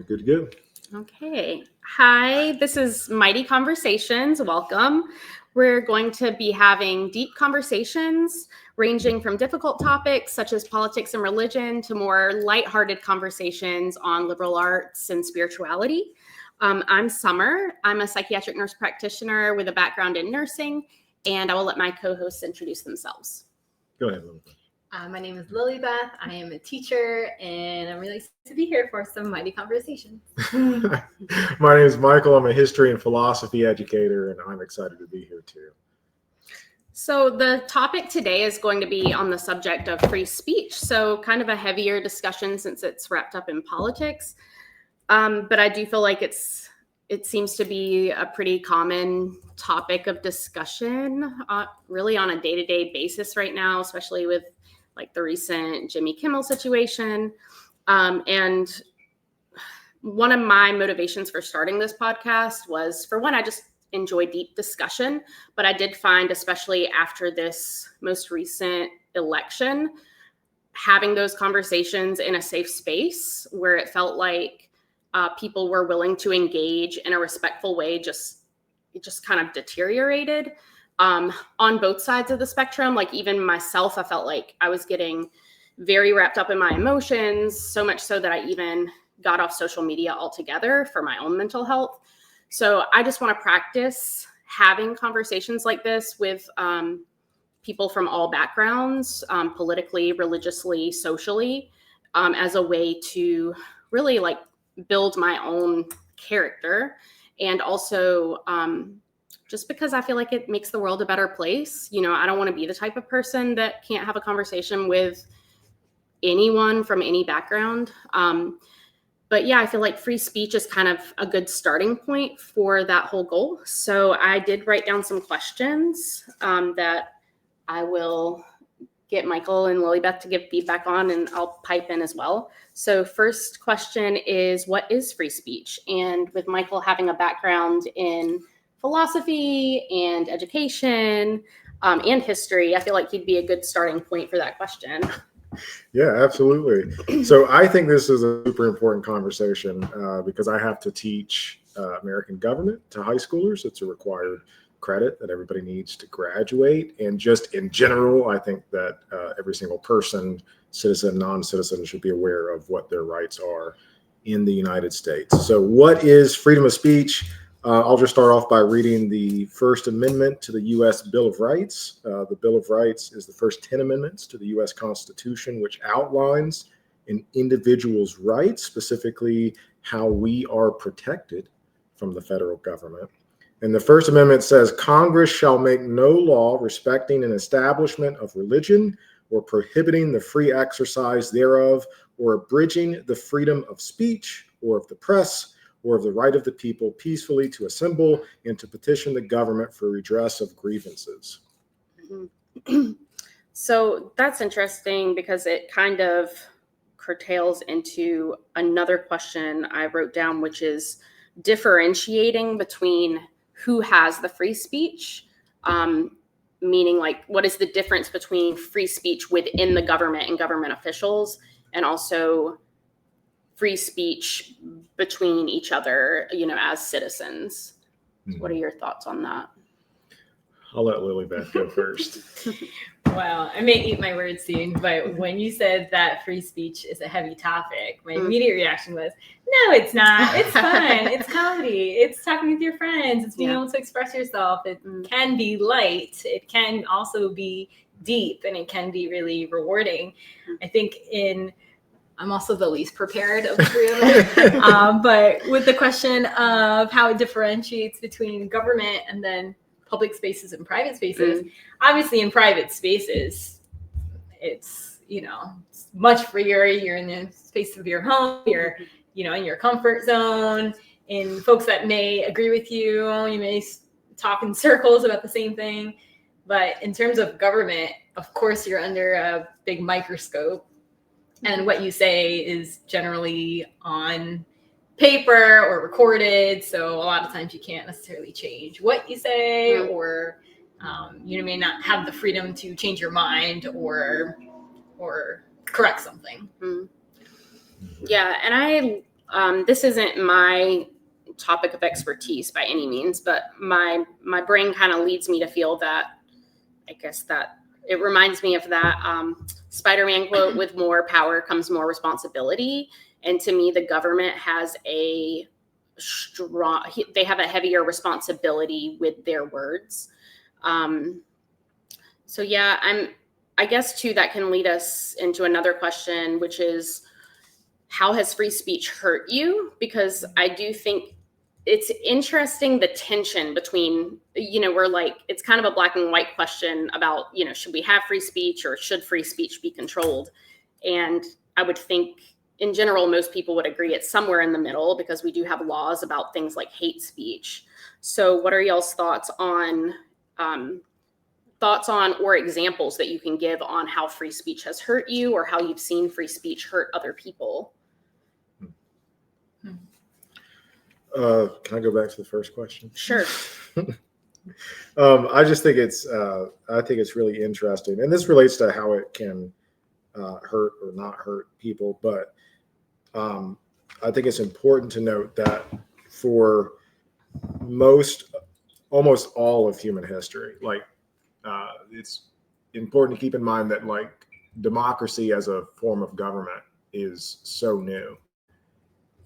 You're good to go. Okay. Hi, this is Mighty Conversations. Welcome. We're going to be having deep conversations ranging from difficult topics such as politics and religion to more lighthearted conversations on liberal arts and spirituality. I'm Summer. I'm a psychiatric nurse practitioner with a background in nursing, and I will let my co-hosts introduce themselves. Go ahead, Lilibeth. My name is Lilibeth. I am a teacher, and I'm really excited to be here for some Mighty Conversations. My name is Michael. I'm a history and philosophy educator, and I'm excited to be here too. So the topic today is going to be on the subject of free speech. So kind of a heavier discussion since it's wrapped up in politics. But I do feel like it seems to be a pretty common topic of discussion, really on a day-to-day basis right now, especially with like the recent Jimmy Kimmel situation. And one of my motivations for starting this podcast was, for one, I just enjoy deep discussion, but I did find, especially after this most recent election, having those conversations in a safe space where it felt like people were willing to engage in a respectful way, it just kind of deteriorated on both sides of the spectrum. Like even myself, I felt like I was getting very wrapped up in my emotions, so much so that I even got off social media altogether for my own mental health. So I just want to practice having conversations like this with people from all backgrounds, politically, religiously, socially, as a way to really like build my own character. And also just because I feel like it makes the world a better place. You know, I don't want to be the type of person that can't have a conversation with anyone from any background. But yeah, I feel like free speech is kind of a good starting point for that whole goal. So I did write down some questions that I will get Michael and Lilibeth to give feedback on, and I'll pipe in as well. So first question is, what is free speech? And with Michael having a background in philosophy and education and history, I feel like he'd be a good starting point for that question. Yeah, absolutely. So I think this is a super important conversation because I have to teach American government to high schoolers. It's a required credit that everybody needs to graduate. And just in general, I think that every single person, citizen, non-citizen, should be aware of what their rights are in the United States. So what is freedom of speech? I'll just start off by reading the First Amendment to the U.S. Bill of Rights. The Bill of Rights is the first 10 amendments to the U.S. Constitution, which outlines an individual's rights, specifically how we are protected from the federal government. And the First Amendment says, Congress shall make no law respecting an establishment of religion or prohibiting the free exercise thereof or abridging the freedom of speech or of the press or of the right of the people peacefully to assemble and to petition the government for redress of grievances. So that's interesting because it kind of curtails into another question I wrote down, which is differentiating between who has the free speech, meaning like what is the difference between free speech within the government and government officials, and also free speech between each other, you know, as citizens. Mm-hmm. What are your thoughts on that? I'll let Lilibeth go first. Well, I may eat my words soon, but when you said that free speech is a heavy topic, my immediate reaction was, no, it's not. It's fun. It's comedy. It's talking with your friends. It's being able to express yourself. It can be light. It can also be deep, and it can be really rewarding. I think I'm also the least prepared of the three of us. But with the question of how it differentiates between government and then public spaces and private spaces, obviously in private spaces, it's, it's much freer. You're in the space of your home. You're, in your comfort zone. And folks that may agree with you, you may talk in circles about the same thing. But in terms of government, of course, you're under a big microscope. And what you say is generally on paper or recorded. So a lot of times you can't necessarily change what you say, or you may not have the freedom to change your mind or correct something. Yeah. And This isn't my topic of expertise by any means, but my brain kind of leads me to feel that, I guess that it reminds me of that Spider-Man quote, with more power comes more responsibility. And to me, the government has they have a heavier responsibility with their words. So yeah, I guess too, that can lead us into another question, which is, how has free speech hurt you? Because I do think it's interesting, the tension between, we're like, it's kind of a black and white question about, should we have free speech or should free speech be controlled? And I would think in general, most people would agree it's somewhere in the middle, because we do have laws about things like hate speech. So what are y'all's thoughts on or examples that you can give on how free speech has hurt you, or how you've seen free speech hurt other people? Can I go back to the first question? Sure. I just think it's really interesting, and this relates to how it can hurt or not hurt people. But I think it's important to note that for almost all of human history, it's important to keep in mind that democracy as a form of government is so new.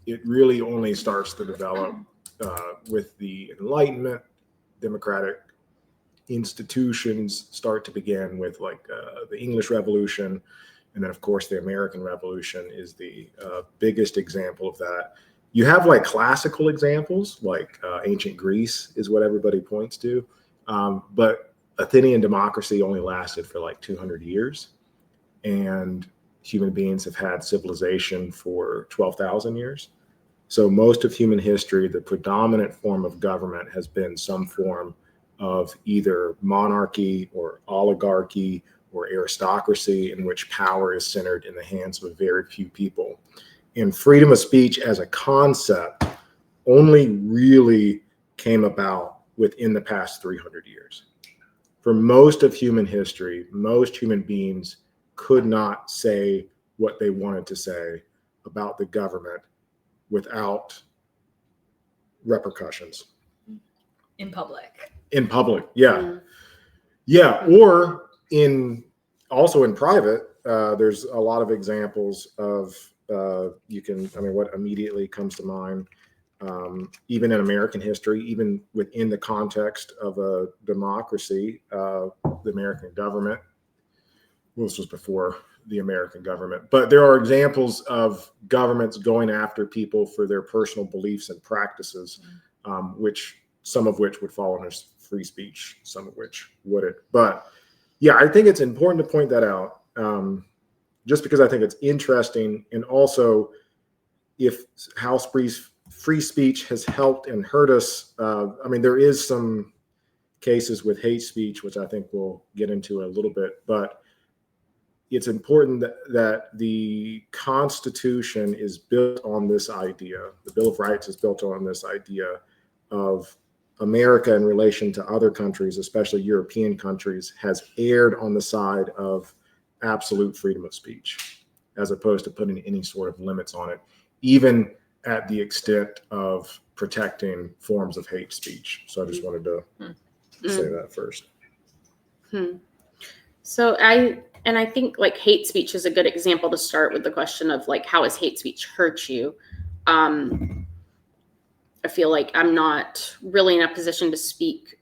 It really only starts to develop with the Enlightenment. Democratic institutions start to begin with the English Revolution. And then, of course, the American Revolution is the biggest example of that. You have classical examples, ancient Greece is what everybody points to. But Athenian democracy only lasted for 200 years. And human beings have had civilization for 12,000 years. So most of human history, the predominant form of government has been some form of either monarchy or oligarchy or aristocracy, in which power is centered in the hands of a very few people. And freedom of speech as a concept only really came about within the past 300 years. For most of human history, most human beings could not say what they wanted to say about the government without repercussions. In public, yeah. Yeah, or also in private. There's a lot of examples of what immediately comes to mind, even in American history, even within the context of a democracy, the American government. Well, this was before the American government, but there are examples of governments going after people for their personal beliefs and practices, some of which would fall under free speech, some of which wouldn't. But yeah, I think it's important to point that out, just because I think it's interesting, and also how free speech has helped and hurt us. There is some cases with hate speech, which I think we'll get into a little bit, but it's important that the Constitution is built on this idea. The Bill of Rights is built on this idea of America in relation to other countries, especially European countries, has erred on the side of absolute freedom of speech, as opposed to putting any sort of limits on it, even at the extent of protecting forms of hate speech. So I just wanted to say that first. So I think hate speech is a good example to start with, the question of how has hate speech hurt you? I feel like I'm not really in a position to speak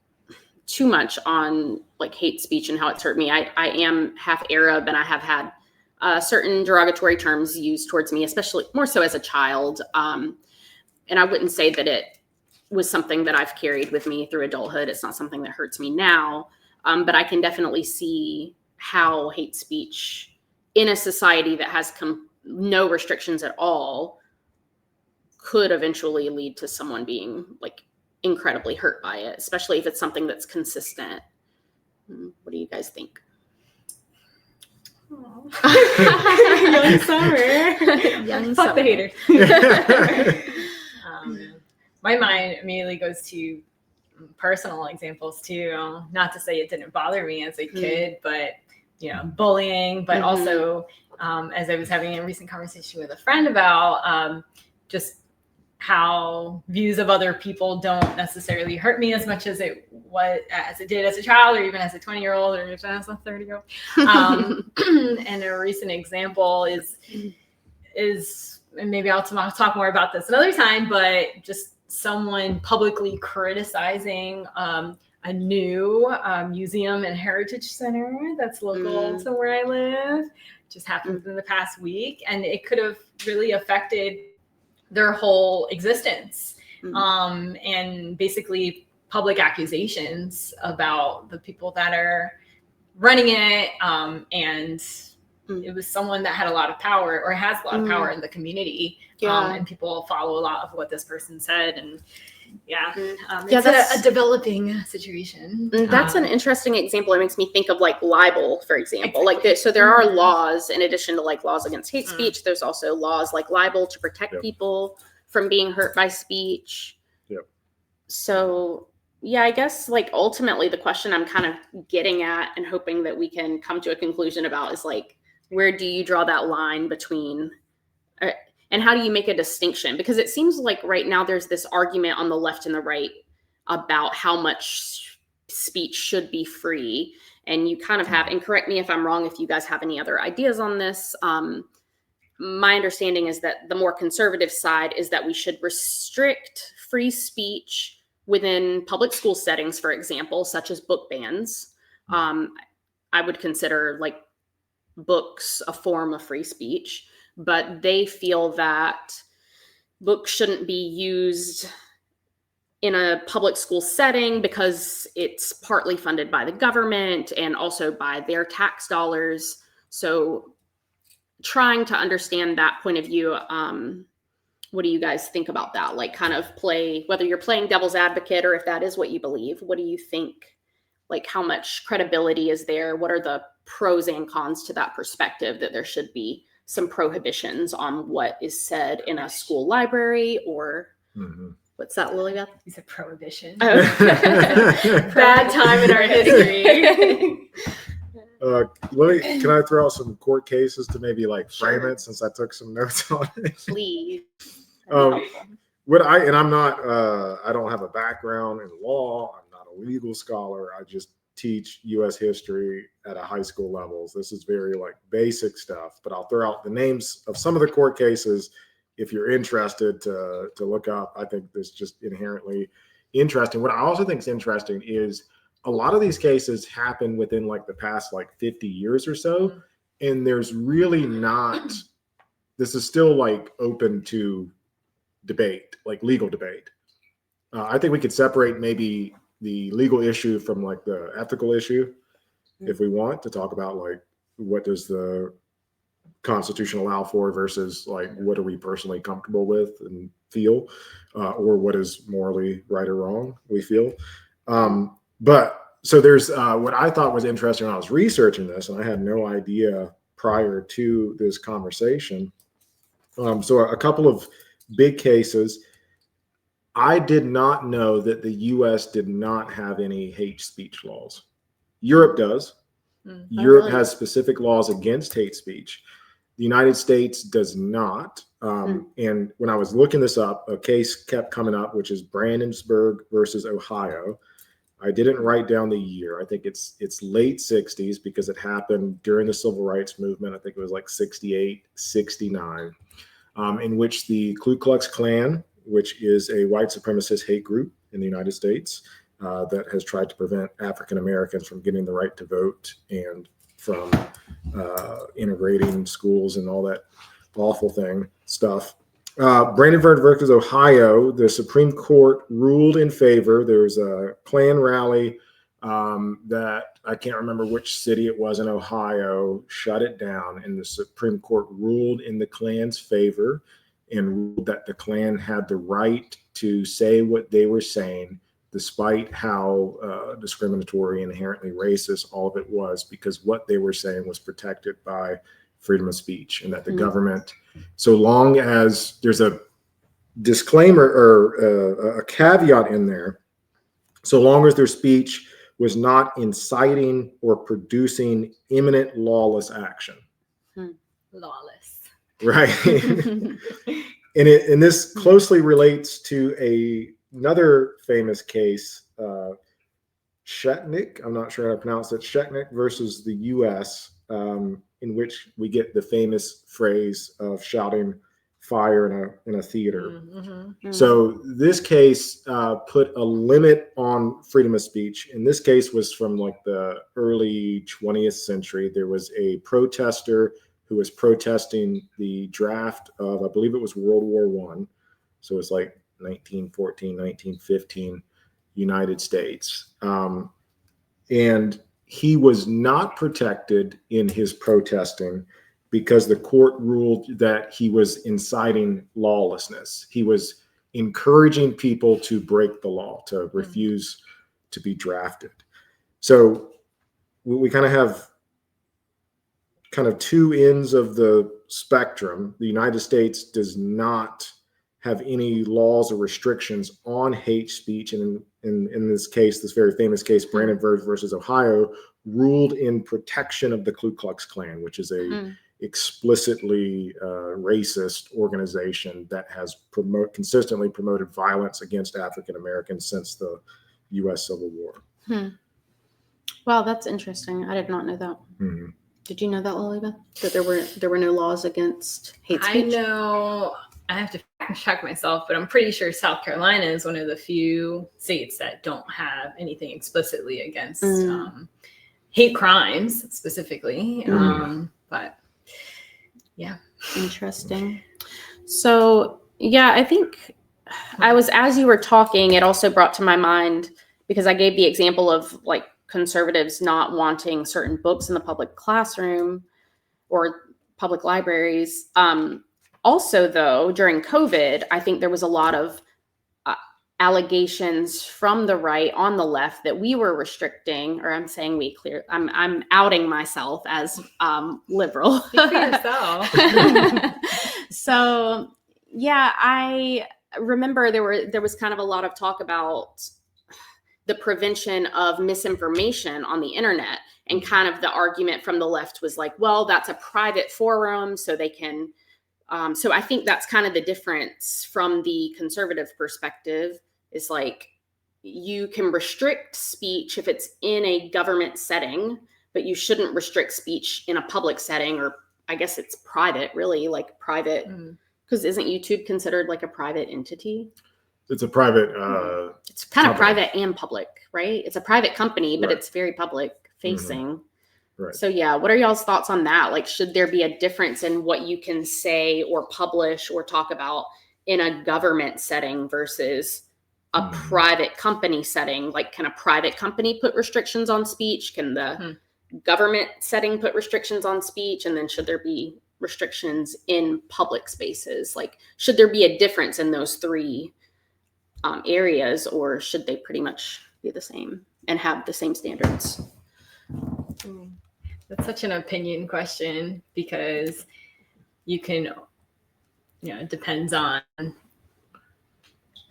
too much on hate speech and how it's hurt me. I am half Arab, and I have had certain derogatory terms used towards me, especially more so as a child. And I wouldn't say that it was something that I've carried with me through adulthood. It's not something that hurts me now. But I can definitely see how hate speech in a society that has no restrictions at all could eventually lead to someone being incredibly hurt by it, especially if it's something that's consistent. What do you guys think? Young summer. Fuck the haters. My mind immediately goes to personal examples too. Not to say it didn't bother me as a kid, but bullying, but also as I was having a recent conversation with a friend about just how views of other people don't necessarily hurt me as much as it did as a child, or even as a 20-year-old, or even as a 30-year-old. And a recent example is and maybe I'll talk more about this another time, but just someone publicly criticizing a new museum and heritage center that's local to where I live. Just happened within the past week, and it could have really affected their whole existence. And basically public accusations about the people that are running it. And it was someone that had a lot of power, or has a lot of power in the community. And people follow a lot of what this person said. And it's a developing situation. That's an interesting example. It makes me think of like libel, for example. Exactly. Like this, so there are laws in addition to like laws against hate speech. There's also laws like libel to protect people from being hurt by speech. So yeah, I guess like ultimately the question I'm kind of getting at and hoping that we can come to a conclusion about is like, where do you draw that line between and how do you make a distinction? Because it seems like right now there's this argument on the left and the right about how much speech should be free. And you kind of have, and correct me if I'm wrong, if you guys have any other ideas on this. My understanding is that the more conservative side is that we should restrict free speech within public school settings, for example, such as book bans. I would consider like books a form of free speech, but they feel that books shouldn't be used in a public school setting because it's partly funded by the government and also by their tax dollars. So trying to understand that point of view, what do you guys think about that? Like kind of whether you're playing devil's advocate or if that is what you believe, what do you think? Like how much credibility is there? What are the pros and cons to that perspective that there should be some prohibitions on what is said in a school library or what's that, Lilybeth? You said prohibition. Oh. Bad time in our history. Can I throw out some court cases to maybe like frame it, since I took some notes on it? Please. I'm not, I don't have a background in law. I'm not a legal scholar. I just teach U.S. history at a high school levels. This is very like basic stuff, but I'll throw out the names of some of the court cases if you're interested to look up. I think this is just inherently interesting. What I also think is interesting is a lot of these cases happen within like the past like 50 years or so. And there's really not, this is still like open to debate, like legal debate. I think we could separate maybe the legal issue from like the ethical issue if we want to talk about like what does the Constitution allow for versus like what are we personally comfortable with and feel, or what is morally right or wrong we feel. But so there's what I thought was interesting when I was researching this, and I had no idea prior to this conversation. So a couple of big cases. I did not know that the U.S. did not have any hate speech laws. Europe does. Europe has specific laws against hate speech. The United States does not. And when I was looking this up, a case kept coming up, which is Brandenburg versus Ohio. I didn't write down the year. I think it's late 60s because it happened during the Civil Rights Movement. I think it was like 68, 69, in which the Ku Klux Klan, which is a white supremacist hate group in the United States that has tried to prevent African Americans from getting the right to vote and from integrating schools and all that awful stuff. Brandenburg versus Ohio, the Supreme Court ruled in favor. There was a Klan rally that I can't remember which city it was in Ohio, shut it down, and the Supreme Court ruled in the Klan's favor and ruled that the Klan had the right to say what they were saying, despite how discriminatory and inherently racist all of it was, because what they were saying was protected by freedom of speech, and that the government, so long as there's a disclaimer or a caveat in there, so long as their speech was not inciting or producing imminent lawless action. Lawless. Right. And this closely relates to another famous case, Shetnik. I'm not sure how to pronounce it. Shetnik versus the U.S., in which we get the famous phrase of shouting fire in a theater. Mm-hmm. So this case put a limit on freedom of speech. And this case was from like the early 20th century. There was a protester who was protesting the draft of, I believe it was World War I. So it's like 1914, 1915 United States. And he was not protected in his protesting because the court ruled that he was inciting lawlessness. He was encouraging people to break the law, to refuse to be drafted. So we kind of have two ends of the spectrum. The United States does not have any laws or restrictions on hate speech. And in this case, this very famous case, Brandenburg versus Ohio, ruled in protection of the Ku Klux Klan, which is a explicitly racist organization that has consistently promoted violence against African Americans since the U.S. Civil War. Wow, that's interesting. I did not know that. Mm-hmm. Did you know that, Lolita? That there were no laws against hate speech? I know. I have to check myself, but I'm pretty sure South Carolina is one of the few states that don't have anything explicitly against hate crimes specifically. But yeah. Interesting. So yeah, I think as you were talking, it also brought to my mind, because I gave the example of like conservatives not wanting certain books in the public classroom or public libraries. Also, though, during COVID, I think there was a lot of allegations from the right on the left that we were restricting, or I'm saying I'm outing myself as liberal. Speak for yourself. So, yeah, I remember there was kind of a lot of talk about the prevention of misinformation on the internet, and kind of the argument from the left was like, well, that's a private forum, so they can. So I think that's kind of the difference from the conservative perspective, is like you can restrict speech if it's in a government setting, but you shouldn't restrict speech in a public setting, or I guess it's private, really, like private, because isn't YouTube considered like a private entity? It's a private. It's kind of company. private and public, right? It's a private company, but Right. it's very public facing. Right. So yeah, what are y'all's thoughts on that? Like, should there be a difference in what you can say or publish or talk about in a government setting versus a private company setting? Like, can a private company put restrictions on speech? Can the government setting put restrictions on speech? And then should there be restrictions in public spaces? Like, should there be a difference in those three areas, or should they pretty much be the same and have the same standards? That's such an opinion question, because you can, it depends on,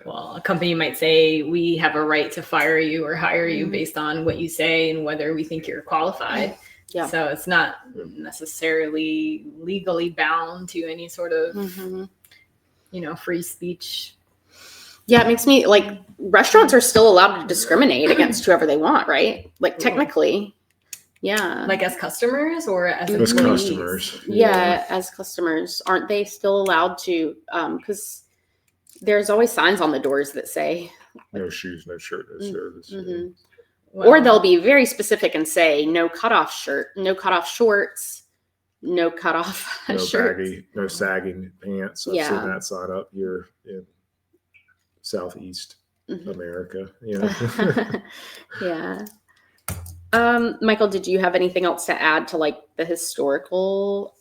well, a company might say we have a right to fire you or hire you based on what you say and whether we think you're qualified. Yeah. So it's not necessarily legally bound to any sort of, free speech. Yeah, it makes me like, restaurants are still allowed to discriminate against whoever they want, right? Like, technically. Yeah. Like as customers or as As employees? customers. Yeah, as customers. Aren't they still allowed to, because there's always signs on the doors that say No shoes, no shirt, no service. Well, or they'll be very specific and say no cutoff shirt, no cutoff shorts, no cutoff No shirts. baggy, no sagging pants. I've seen that sign up here in Southeast America. Yeah. Michael, did you have anything else to add to like the historical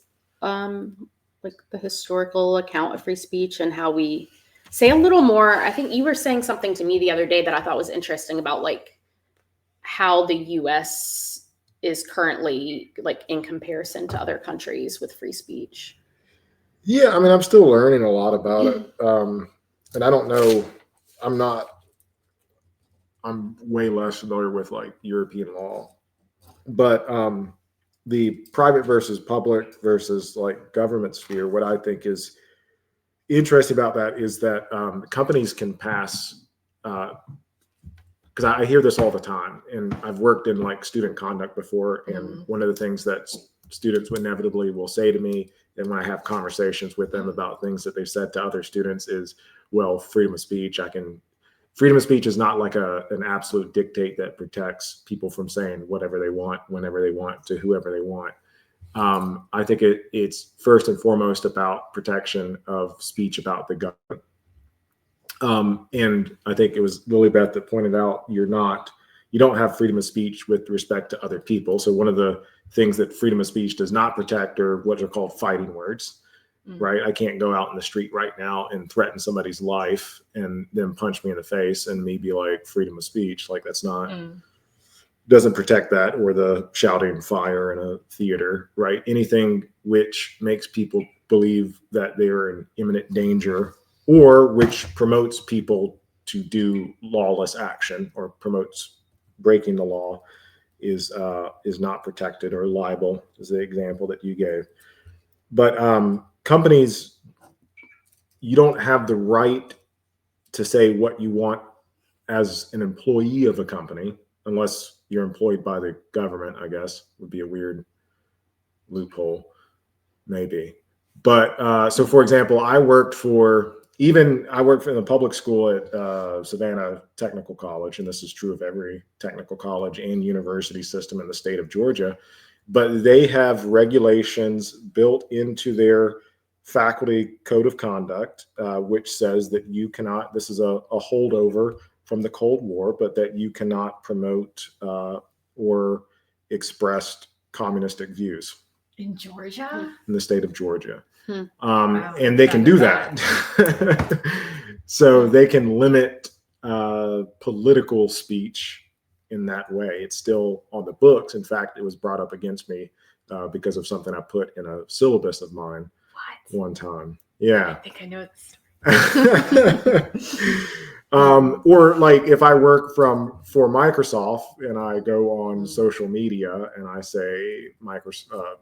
account of free speech and how we say a little more? I think you were saying something to me the other day that I thought was interesting about like how the US is currently like in comparison to other countries with free speech. Yeah, I mean, I'm still learning a lot about it. And I don't know, I'm way less familiar with like European law, but the private versus public versus like government sphere, what I think is interesting about that is that companies can pass, because I hear this all the time, and I've worked in like student conduct before, and one of the things that students inevitably will say to me, and when I have conversations with them about things that they've said to other students, is, well, freedom of speech, freedom of speech is not like an absolute dictate that protects people from saying whatever they want, whenever they want, to whoever they want. I think it's first and foremost about protection of speech about the government. And I think it was Lilybeth that pointed out you don't have freedom of speech with respect to other people. So one of the things that freedom of speech does not protect are what are called fighting words, right? I can't go out in the street right now and threaten somebody's life and then punch me in the face and me be like, freedom of speech. Like that's not, doesn't protect that, or the shouting fire in a theater, right? Anything which makes people believe that they're in imminent danger, or which promotes people to do lawless action or promotes breaking the law, is not protected or liable, is the example that you gave. But companies, you don't have the right to say what you want as an employee of a company, unless you're employed by the government, I guess, would be a weird loophole, maybe. But so, for example, I worked in the public school at Savannah Technical College, and this is true of every technical college and university system in the state of Georgia. But they have regulations built into their faculty code of conduct, which says that you cannot, this is a holdover from the Cold War, but that you cannot promote or express communistic views. In Georgia? In the state of Georgia. Wow, and they can do that. So they can limit political speech in that way. It's still on the books. In fact, it was brought up against me because of something I put in a syllabus of mine one time. Yeah. I think I know this story. Or like if I work for Microsoft and I go on social media and I say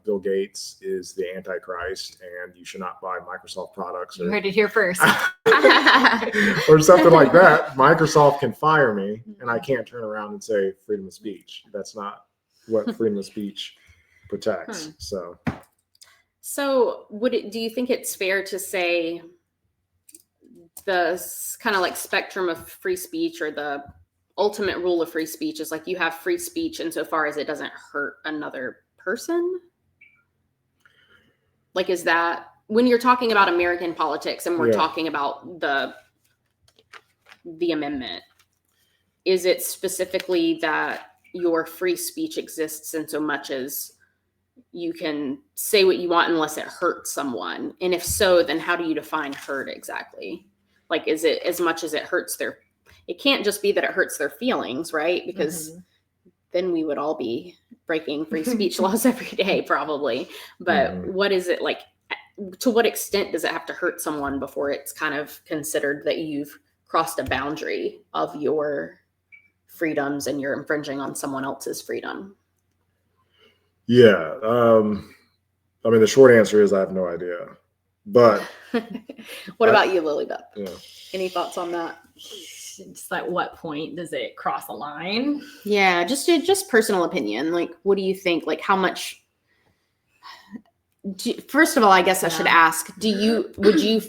Bill Gates is the Antichrist and you should not buy Microsoft products, You heard it here first. or something like that, Microsoft can fire me and I can't turn around and say freedom of speech. That's not what freedom of speech protects. So do you think it's fair to say the kind of like spectrum of free speech, or the ultimate rule of free speech, is like you have free speech insofar as it doesn't hurt another person? Like, is that when you're talking about American politics and we're talking about the amendment, is it specifically that your free speech exists in so much as you can say what you want unless it hurts someone? And if so, then how do you define hurt exactly? Like, is it as much as it hurts it can't just be that it hurts their feelings, right? Because then we would all be breaking free speech laws every day, probably. But what is it like? To what extent does it have to hurt someone before it's kind of considered that you've crossed a boundary of your freedoms and you're infringing on someone else's freedom? Yeah. I mean, the short answer is I have no idea. But what about you, Lilybeth? Yeah. Any thoughts on that? Just like, what point does it cross a line? Yeah, just personal opinion. Like, what do you think? Like, how much? First of all, I guess I should ask: do you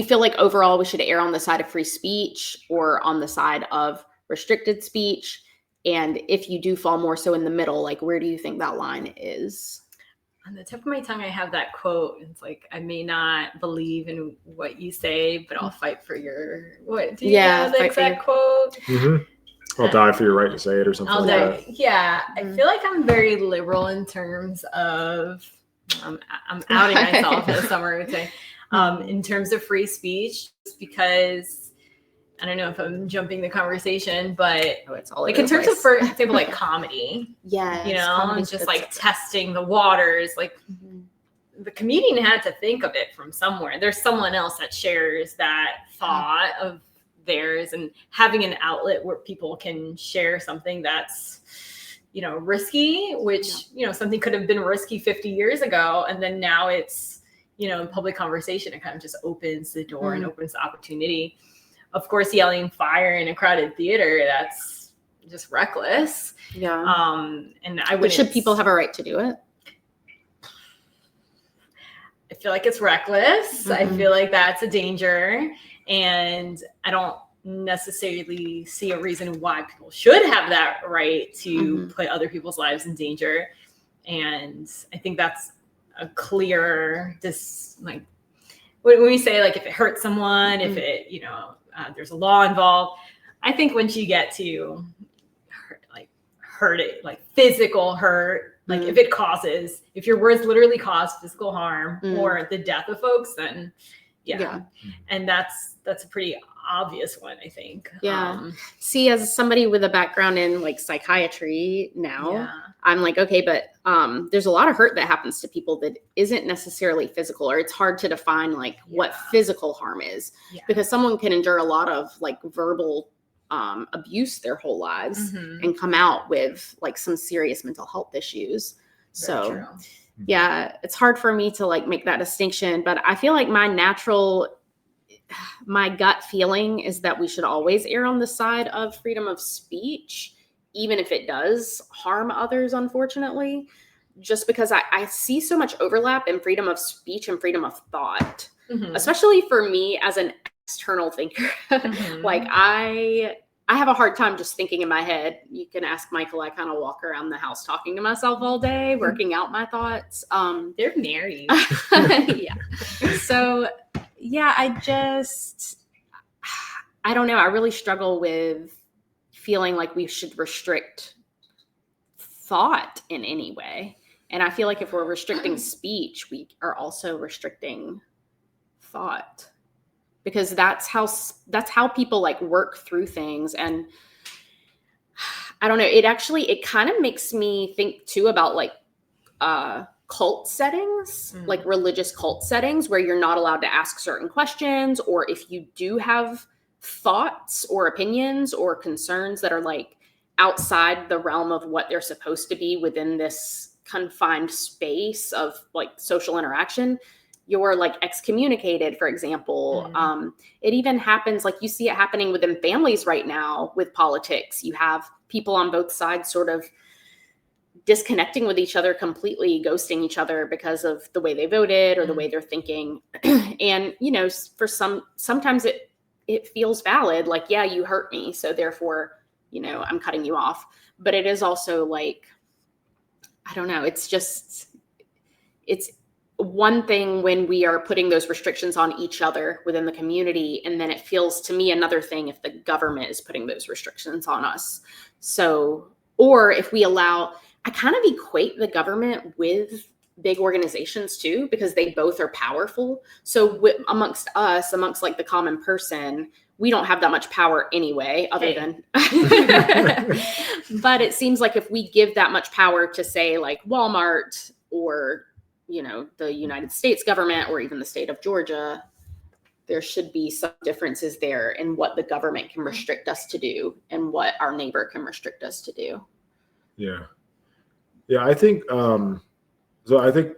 feel like overall we should err on the side of free speech or on the side of restricted speech? And if you do fall more so in the middle, like, where do you think that line is? On the tip of my tongue, I have that quote. It's like, I may not believe in what you say, but I'll fight for your, what do you know the exact quote? I'll die for your right to say it, or something like that. Yeah. I feel like I'm very liberal in terms of, I'm outing myself as someone would say, in terms of free speech, just because, I don't know if I'm jumping the conversation, but it's all like in terms of, for example, like comedy, you know, it's just like testing the waters. Like the comedian had to think of it from somewhere. There's someone else that shares that thought of theirs, and having an outlet where people can share something that's, you know, risky, which, you know, something could have been risky 50 years ago. And then now it's, in public conversation, it kind of just opens the door and opens the opportunity. Of course, yelling fire in a crowded theater, that's just reckless. Yeah. And I But would. should people have a right to do it? I feel like it's reckless. I feel like that's a danger. And I don't necessarily see a reason why people should have that right to put other people's lives in danger. And I think that's a clear, when we say like if it hurts someone, if it, there's a law involved, I think once you get to hurt it, like physical hurt, like if your words literally cause physical harm or the death of folks, then and that's a pretty obvious one, I think. See, as somebody with a background in like psychiatry now, I'm like, okay, but there's a lot of hurt that happens to people that isn't necessarily physical, or it's hard to define like what physical harm is, because someone can endure a lot of like verbal abuse their whole lives and come out with like some serious mental health issues. So it's hard for me to like make that distinction, but I feel like my gut feeling is that we should always err on the side of freedom of speech, even if it does harm others, unfortunately, just because I see so much overlap in freedom of speech and freedom of thought, especially for me as an external thinker. Like I have a hard time just thinking in my head. You can ask Michael. I kind of walk around the house talking to myself all day, working out my thoughts. They're married. So I don't know. I really struggle with feeling like we should restrict thought in any way. And I feel like if we're restricting speech, we are also restricting thought, because that's how people like work through things. And I don't know, it kind of makes me think too about like cult settings, like religious cult settings, where you're not allowed to ask certain questions, or if you do have thoughts or opinions or concerns that are like outside the realm of what they're supposed to be within this confined space of like social interaction, you're like excommunicated, for example. It even happens, like you see it happening within families right now with politics. You have people on both sides sort of disconnecting with each other completely, ghosting each other because of the way they voted or the way they're thinking. And, for sometimes it feels valid, like, yeah, you hurt me, so therefore, I'm cutting you off. But it is also like, I don't know, it's one thing when we are putting those restrictions on each other within the community, and then it feels to me another thing if the government is putting those restrictions on us. So, or if we allow, I kind of equate the government with big organizations too, because they both are powerful. So amongst like the common person, we don't have that much power anyway, other than, but it seems like if we give that much power to say like Walmart or, the United States government or even the state of Georgia, there should be some differences there in what the government can restrict us to do and what our neighbor can restrict us to do. Yeah. I think, I think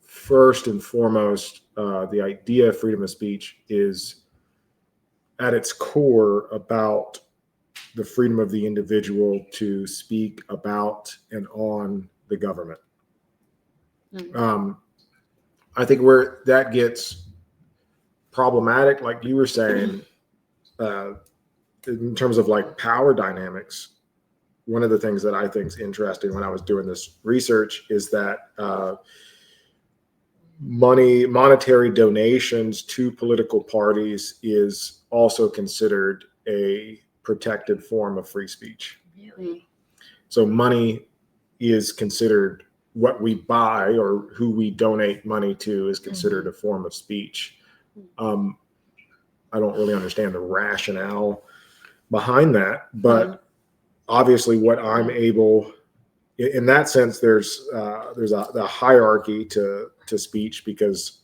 first and foremost, the idea of freedom of speech is at its core about the freedom of the individual to speak about and on the government. I think where that gets problematic, like you were saying, in terms of like power dynamics, one of the things that I think is interesting when I was doing this research is that monetary donations to political parties is also considered a protected form of free speech. Really? So money is considered, what we buy or who we donate money to is considered a form of speech. I don't really understand the rationale behind that, but obviously what I'm able, in that sense, there's a hierarchy to speech, because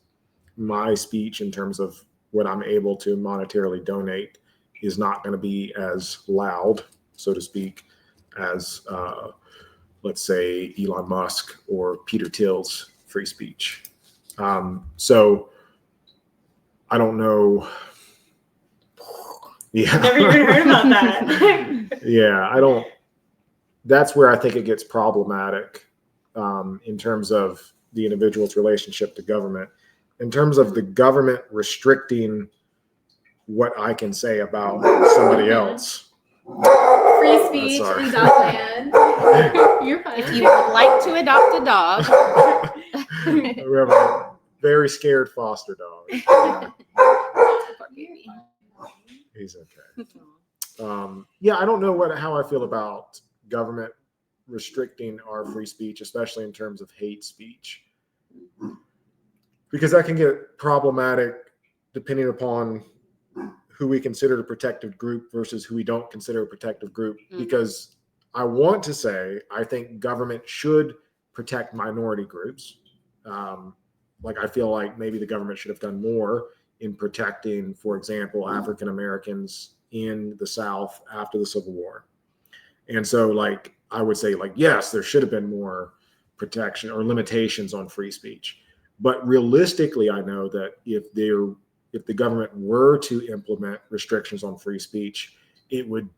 my speech in terms of what I'm able to monetarily donate is not going to be as loud, so to speak, as let's say Elon Musk or Peter Thiel's free speech. So I don't know. Yeah. Never even heard about that. Yeah, I don't. That's where I think it gets problematic in terms of the individual's relationship to government. In terms of the government restricting what I can say about somebody else. Free speech sorry. in Dogland. You're fine. If you would like to adopt a dog, We have a very scared foster dog. He's okay. Yeah, I don't know how I feel about government restricting our free speech, especially in terms of hate speech, because that can get problematic depending upon who we consider a protected group versus who we don't consider a protective group. Because I want to say, I think government should protect minority groups. Like I feel like maybe the government should have done more in protecting, for example, African Americans in the South after the Civil War. And so like, I would say like, yes, there should have been more protection or limitations on free speech. But realistically, I know that if the government were to implement restrictions on free speech, it would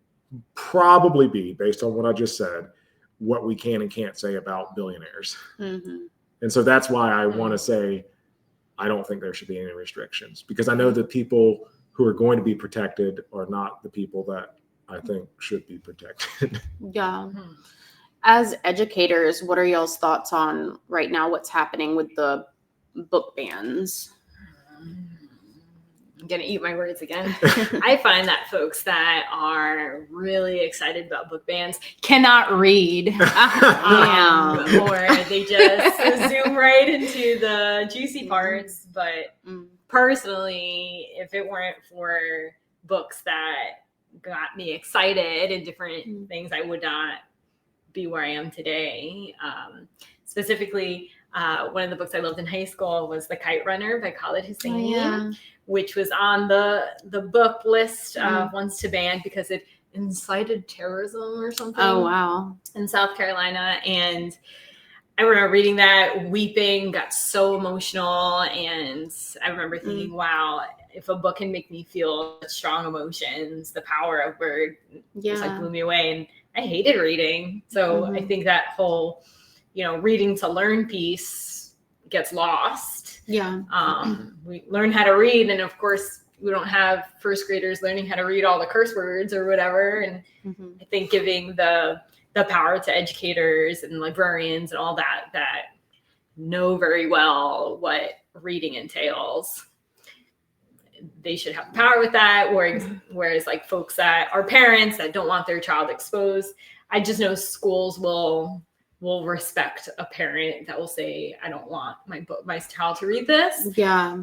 probably be, based on what I just said, what we can and can't say about billionaires. Mm-hmm. And so that's why I want to say, I don't think there should be any restrictions, because I know that people who are going to be protected are not the people that I think should be protected. Yeah. As educators, what are y'all's thoughts on right now what's happening with the book bans? I'm going to eat my words again. I find that folks that are really excited about book bans cannot read. Or they just zoom right into the juicy parts. But personally, if it weren't for books that got me excited and different things, I would not be where I am today. Specifically, one of the books I loved in high school was The Kite Runner by Khaled Hosseini, which was on the book list of ones to ban because it incited terrorism or something. Oh, wow. In South Carolina. And I remember reading that, weeping, got so emotional. And I remember thinking, wow, if a book can make me feel strong emotions, the power of word just like blew me away. And I hated reading. So I think that whole, reading to learn piece gets lost. Yeah. We learn how to read. And of course, we don't have first graders learning how to read all the curse words or whatever. And I think giving the power to educators and librarians and all that know very well what reading entails, they should have power with that. Whereas like folks that are parents that don't want their child exposed, I just know schools will respect a parent that will say, I don't want my child to read this. Yeah.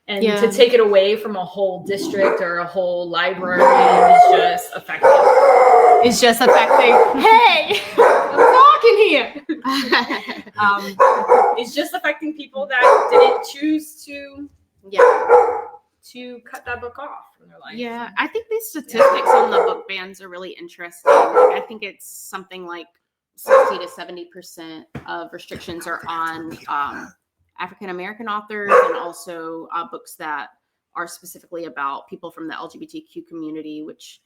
And to take it away from a whole district or a whole library is just effective. It's just affecting. Hey, I'm talking here. It's just affecting people that didn't choose to cut that book off from their life. Yeah, I think these statistics on the book bans are really interesting. Like, I think it's something like 60 to 70% of restrictions are on African American authors, and also books that are specifically about people from the LGBTQ community, which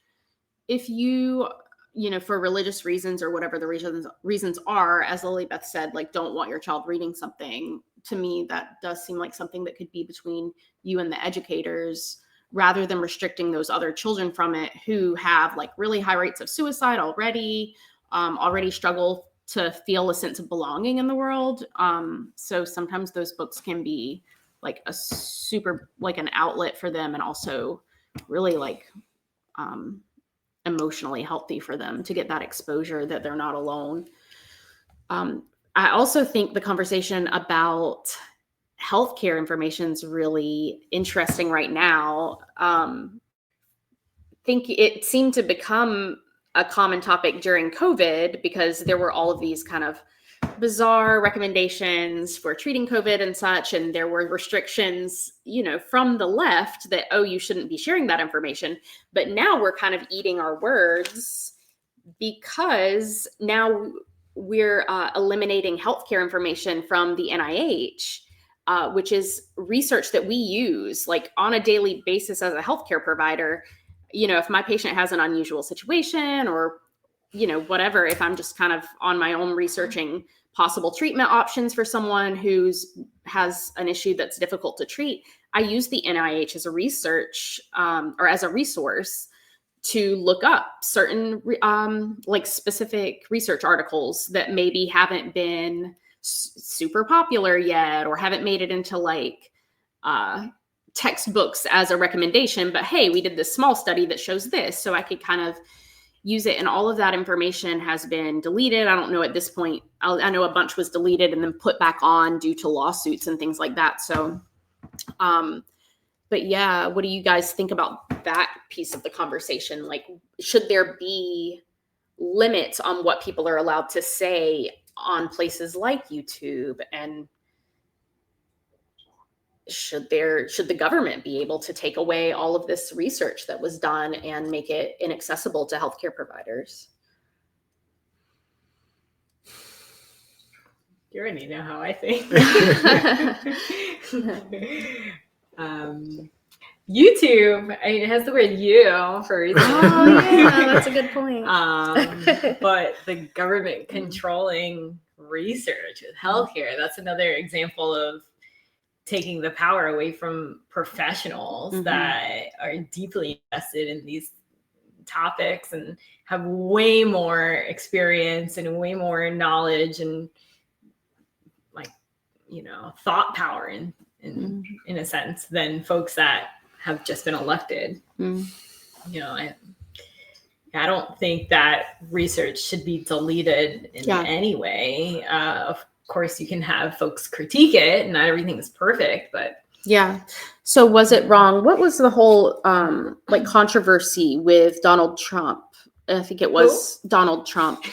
if you for religious reasons or whatever the reasons are, as Lilybeth said, like don't want your child reading something, to me that does seem like something that could be between you and the educators, rather than restricting those other children from it who have like really high rates of suicide already struggle to feel a sense of belonging in the world. So sometimes those books can be like a super, like an outlet for them, and also really like emotionally healthy for them to get that exposure that they're not alone. I also think the conversation about healthcare information is really interesting right now. I think it seemed to become a common topic during COVID because there were all of these kind of bizarre recommendations for treating COVID and such. And there were restrictions, from the left that, you shouldn't be sharing that information. But now we're kind of eating our words because now we're eliminating healthcare information from the NIH. which is research that we use like on a daily basis as a healthcare provider. You know, if my patient has an unusual situation or, you know, whatever, if I'm just kind of on my own researching possible treatment options for someone who's has an issue that's difficult to treat, I use the NIH as a research or as a resource to look up certain like specific research articles that maybe haven't been super popular yet or haven't made it into like textbooks as a recommendation, but hey, we did this small study that shows this, so I could kind of use it. And all of that information has been deleted. I don't know at this point. I know a bunch was deleted and then put back on due to lawsuits and things like that. So, but yeah, what do you guys think about that piece of the conversation? Like, should there be limits on what people are allowed to say on places like YouTube? And should the government be able to take away all of this research that was done and make it inaccessible to healthcare providers? You already know how I think. YouTube, I mean, it has the word "you" for a reason. Oh yeah, that's a good point. But the government controlling research with healthcare, that's another example of taking the power away from professionals that are deeply invested in these topics and have way more experience and way more knowledge and, like, you know, thought power in a sense than folks that have just been elected. You know, I don't think that research should be deleted in any way. Of course, you can have folks critique it, and not everything is perfect, but yeah. So was it wrong? What was the whole like controversy with Donald Trump? I think it was Donald Trump.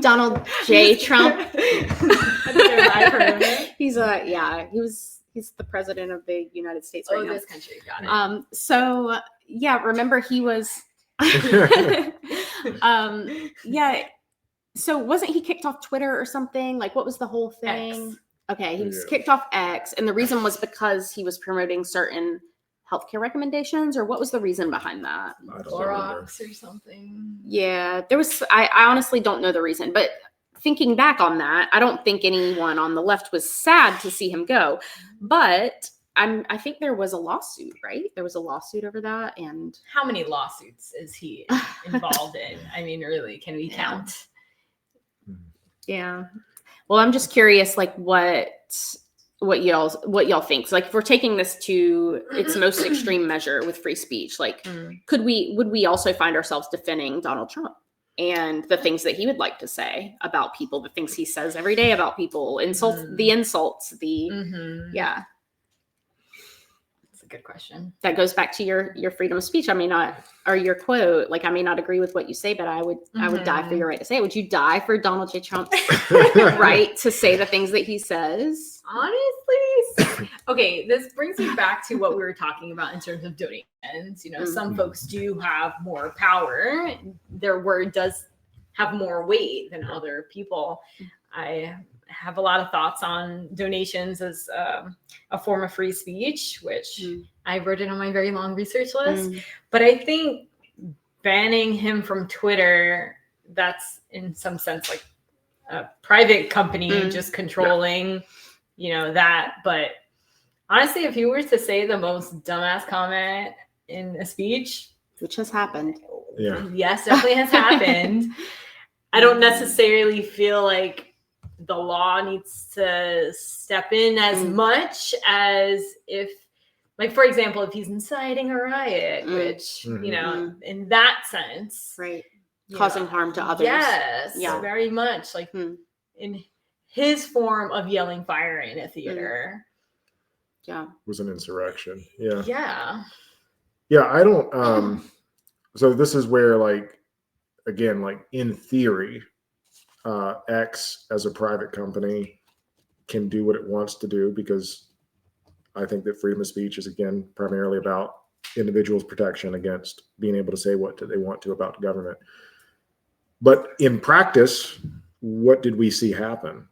Donald J. Trump. He's he's the president of the United States right now. This country, got it. So yeah, remember he was so wasn't he kicked off Twitter or something? Like, what was the whole thing? X. Okay, he was kicked off X, and the reason was because he was promoting certain healthcare recommendations, or what was the reason behind that? Clorox or something. Yeah, there was. I honestly don't know the reason, but thinking back on that, I don't think anyone on the left was sad to see him go, but I think there was a lawsuit, right? There was a lawsuit over that, and how many lawsuits is he involved in? I mean, really, can we count? Yeah. Well, I'm just curious, like what y'all think. So, like, if we're taking this to its most extreme measure with free speech, like, would we also find ourselves defending Donald Trump and the things that he would like to say about people, the things he says every day about people, the insults, yeah. Good question. That goes back to your freedom of speech. I may not, or your quote, like, I may not agree with what you say, but I would die for your right to say it. Would you die for Donald J. Trump's right to say the things that he says? Honestly, okay, this brings me back to what we were talking about in terms of donations. You know, some folks do have more power. Their word does have more weight than other people. I have a lot of thoughts on donations as a form of free speech, which I wrote it on my very long research list. But I think banning him from Twitter, that's in some sense like a private company just controlling, you know, that. But honestly, if he were to say the most dumbass comment in a speech, which has happened. Yes, definitely has happened. I don't necessarily feel like the law needs to step in as much as if, like, for example, if he's inciting a riot, which, you know, in that sense, right, causing harm to others. Yes, very much like in his form of yelling fire in a theater. Was an insurrection. Yeah, I don't so this is where, like, again, like, in theory, X as a private company can do what it wants to do, because I think that freedom of speech is, again, primarily about individuals' protection against being able to say what they want to about the government. But in practice, what did we see happen?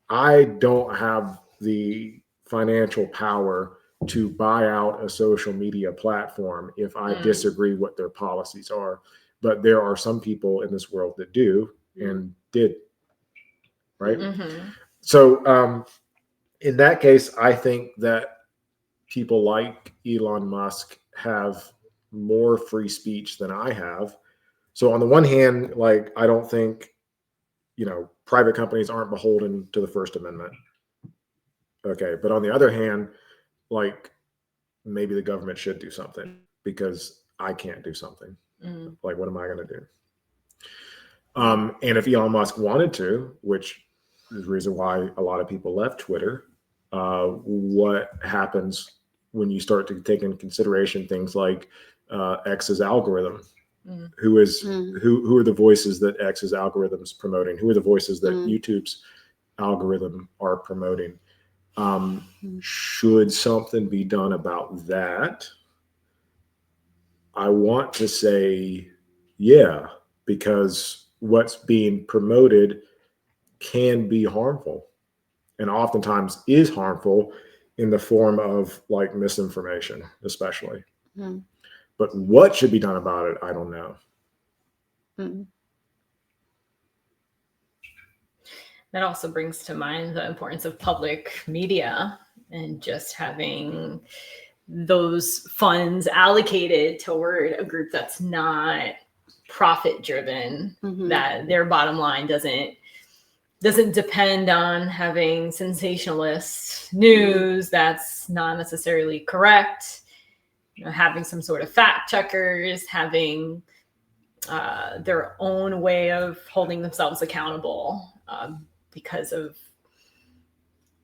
I don't have the financial power to buy out a social media platform if I disagree what their policies are. But there are some people in this world that do and did, right? So in that case, I think that people like Elon Musk have more free speech than I have. So on the one hand, like, I don't think, private companies aren't beholden to the First Amendment. Okay. But on the other hand, like, maybe the government should do something because I can't do something. Like, what am I going to do? And if Elon Musk wanted to, which is the reason why a lot of people left Twitter, what happens when you start to take into consideration things like X's algorithm? Who are the voices that X's algorithm is promoting? Who are the voices that YouTube's algorithm are promoting? Should something be done about that? I want to say, yeah, because what's being promoted can be harmful, and oftentimes is harmful in the form of like misinformation, especially. But what should be done about it, I don't know. That also brings to mind the importance of public media and just having those funds allocated toward a group that's not profit driven, that their bottom line doesn't depend on having sensationalist news that's not necessarily correct, having some sort of fact checkers, having their own way of holding themselves accountable because of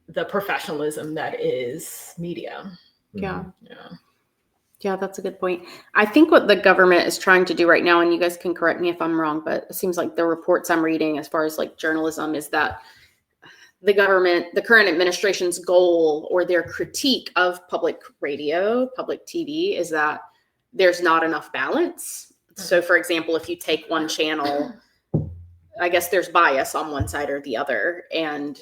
the professionalism that is media. Yeah, that's a good point. I think what the government is trying to do right now, and you guys can correct me if I'm wrong, but it seems like the reports I'm reading as far as like journalism is that the current administration's goal or their critique of public radio, public TV, is that there's not enough balance. So for example, if you take one channel, I guess there's bias on one side or the other. And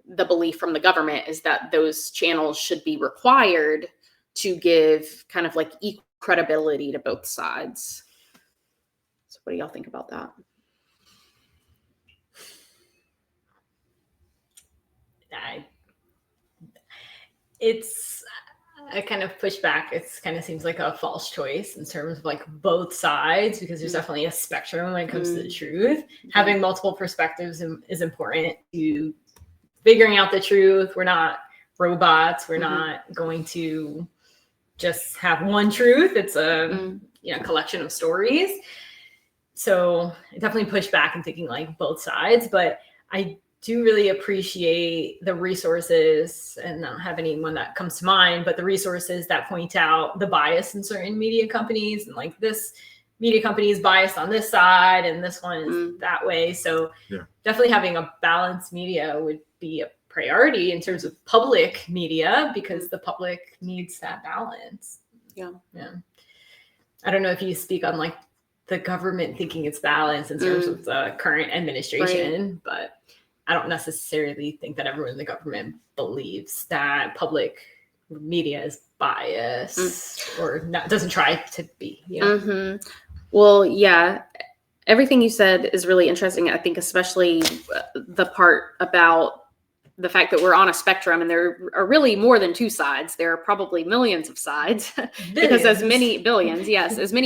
the belief from the government is that those channels should be required to give kind of like equal credibility to both sides. So what do y'all think about that? I kind of push back. It kind of seems like a false choice in terms of like both sides, because there's definitely a spectrum when it comes to the truth. Having multiple perspectives is important to figuring out the truth. We're not robots. We're not going to just have one truth. It's a collection of stories. So I definitely push back and thinking like both sides, but I do really appreciate the resources, and not have anyone that comes to mind, but the resources that point out the bias in certain media companies, and like this media company is biased on this side and this one is that way. So definitely having a balanced media would be a priority in terms of public media, because the public needs that balance. Yeah. I don't know if you speak on like the government thinking it's balanced in terms of the current administration, but I don't necessarily think that everyone in the government believes that public media is biased or not, doesn't try to be. Well, yeah, everything you said is really interesting. I think especially the part about the fact that we're on a spectrum and there are really more than two sides. There are probably millions of sides because as many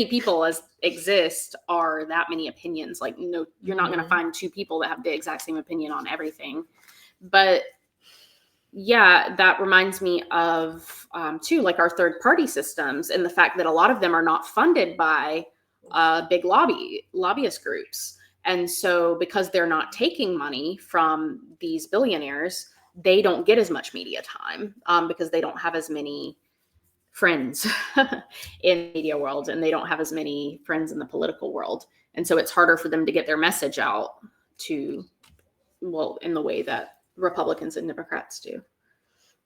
people as exist are that many opinions. Like, you're not going to find two people that have the exact same opinion on everything. But yeah, that reminds me of too, like our third party systems, and the fact that a lot of them are not funded by big lobbyist groups. And so because they're not taking money from these billionaires, they don't get as much media time because they don't have as many friends in the media world, and they don't have as many friends in the political world. And so it's harder for them to get their message out in the way that Republicans and Democrats do.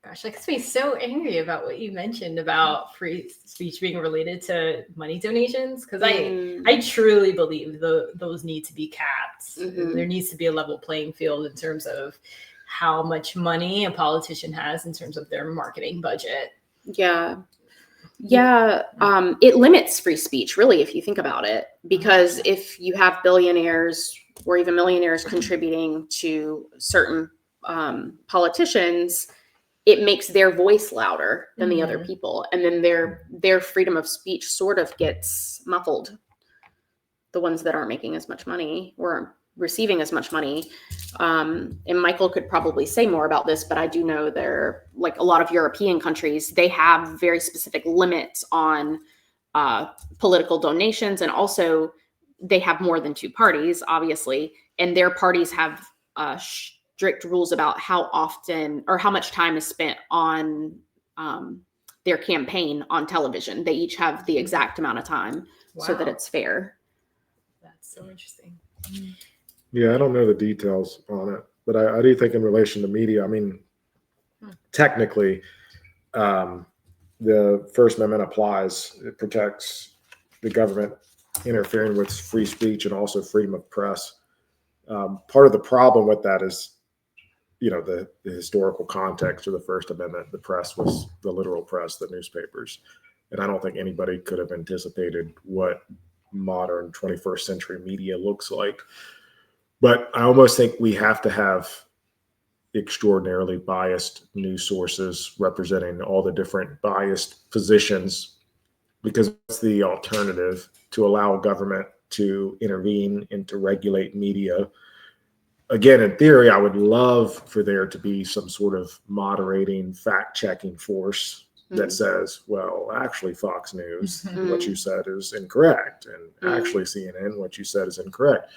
Gosh, that makes me so angry about what you mentioned about free speech being related to money donations, because I truly believe those need to be capped. There needs to be a level playing field in terms of how much money a politician has in terms of their marketing budget. Yeah. Yeah. It limits free speech, really, if you think about it, because if you have billionaires or even millionaires contributing to certain politicians, it makes their voice louder than the other people. And then their freedom of speech sort of gets muffled. The ones that aren't making as much money or aren't receiving as much money. And Michael could probably say more about this, but I do know there, like a lot of European countries, they have very specific limits on political donations. And also they have more than two parties, obviously. And their parties have strict rules about how often or how much time is spent on their campaign on television. They each have the exact amount of time so that it's fair. That's so interesting. Yeah, I don't know the details on it, but I do think in relation to media, I mean, technically, the First Amendment applies. It protects the government interfering with free speech and also freedom of press. Part of the problem with that is, the historical context of the First Amendment. The press was the literal press, the newspapers. And I don't think anybody could have anticipated what modern 21st century media looks like. But I almost think we have to have extraordinarily biased news sources representing all the different biased positions, because it's the alternative to allow government to intervene and to regulate media. Again, in theory, I would love for there to be some sort of moderating, fact-checking force that says, well, actually, Fox News, what you said is incorrect. And actually, CNN, what you said is incorrect.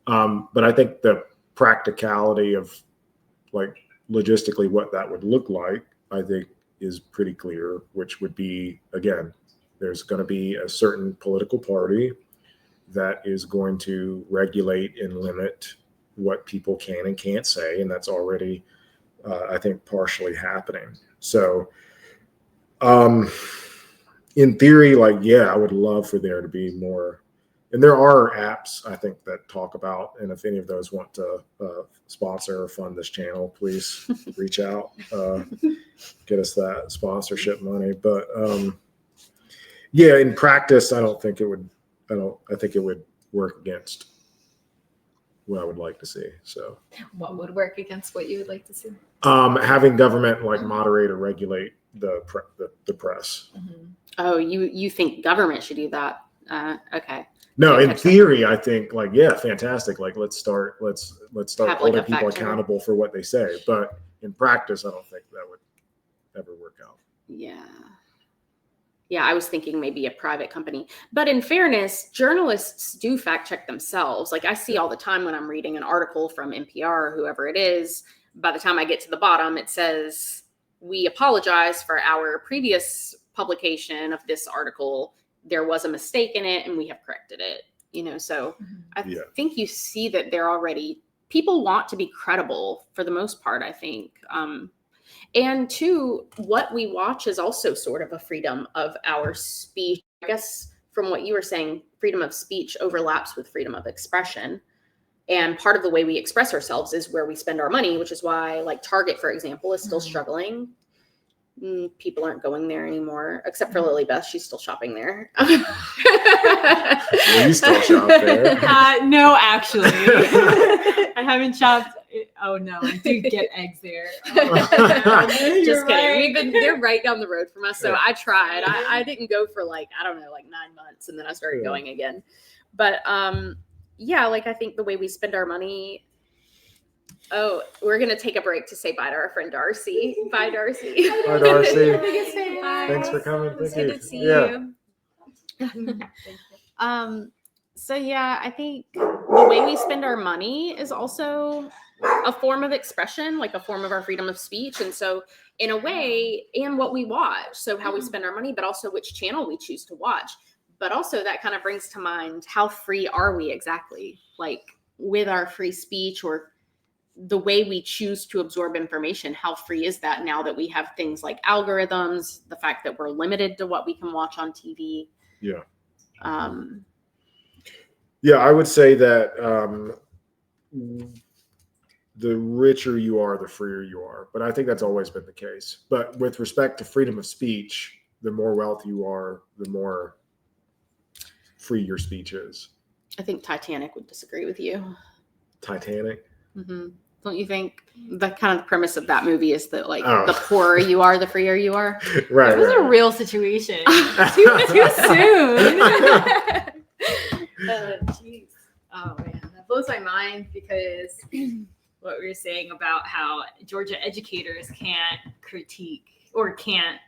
But I think the practicality of, like, logistically what that would look like, I think is pretty clear, which would be, again, there's going to be a certain political party that is going to regulate and limit what people can and can't say. And that's already, I think, partially happening. So, in theory, like, yeah, I would love for there to be more. And there are apps, I think, that talk about, and if any of those want to sponsor or fund this channel, please reach out, get us that sponsorship money. But yeah, in practice, I think it would work against what I would like to see. So what would work against what you would like to see? Having government like moderate or regulate the press. Oh, you think government should do that? Okay. No, in theory, I think, like, yeah, fantastic. Like, let's start holding people accountable for what they say. But in practice, I don't think that would ever work out. Yeah. Yeah, I was thinking maybe a private company. But in fairness, journalists do fact check themselves. Like, I see all the time when I'm reading an article from NPR or whoever it is, by the time I get to the bottom, it says, we apologize for our previous publication of this article. There was a mistake in it and we have corrected it. So I think you see that they're already, people want to be credible for the most part, I think. And two, what we watch is also sort of a freedom of our speech. I guess from what you were saying, freedom of speech overlaps with freedom of expression. And part of the way we express ourselves is where we spend our money, which is why, like, Target, for example, is still struggling. People aren't going there anymore, except for Lily Beth. She's still shopping there. You still shop there? No, actually. I haven't shopped. Oh, no. I do get eggs there. Just kidding. They're right down the road from us. So I tried. I didn't go for, like 9 months. And then I started going again. But yeah, like, I think the way we spend our money. Oh, we're going to take a break to say bye to our friend Darcy. Bye, Darcy. Bye, Darcy. Bye. Thanks for coming. It's good to see you. So yeah, I think the way we spend our money is also a form of expression, like a form of our freedom of speech. And so in a way, and what we watch, so how we spend our money, but also which channel we choose to watch. But also that kind of brings to mind, how free are we exactly? Like, with our free speech or the way we choose to absorb information, how free is that now that we have things like algorithms, the fact that we're limited to what we can watch on TV? Yeah. Yeah, I would say that the richer you are, the freer you are. But I think that's always been the case. But with respect to freedom of speech, the more wealthy you are, the more free your speech is. I think Titanic would disagree with you. Titanic? Mm-hmm. Don't you think the kind of premise of that movie is that like Oh. the poorer you are, the freer you are? Right. It was a real situation. too soon. Jeez. Oh man, that blows my mind because what we were saying about how Georgia educators can't critique or can't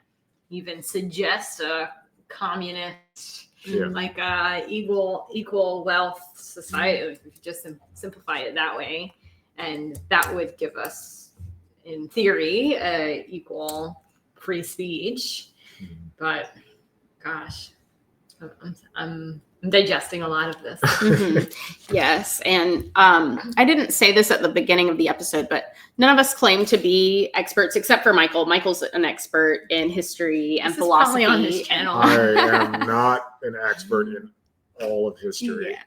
even suggest a communist Yeah. like equal wealth society. If we could just simplify it that way, and that would give us, in theory, equal free speech. But gosh, I'm digesting a lot of this. Mm-hmm. Yes. And I didn't say this at the beginning of the episode, but none of us claim to be experts except for Michael. Michael's an expert in history and This is philosophy. probably on his channel. I am not an expert in all of history. Yeah.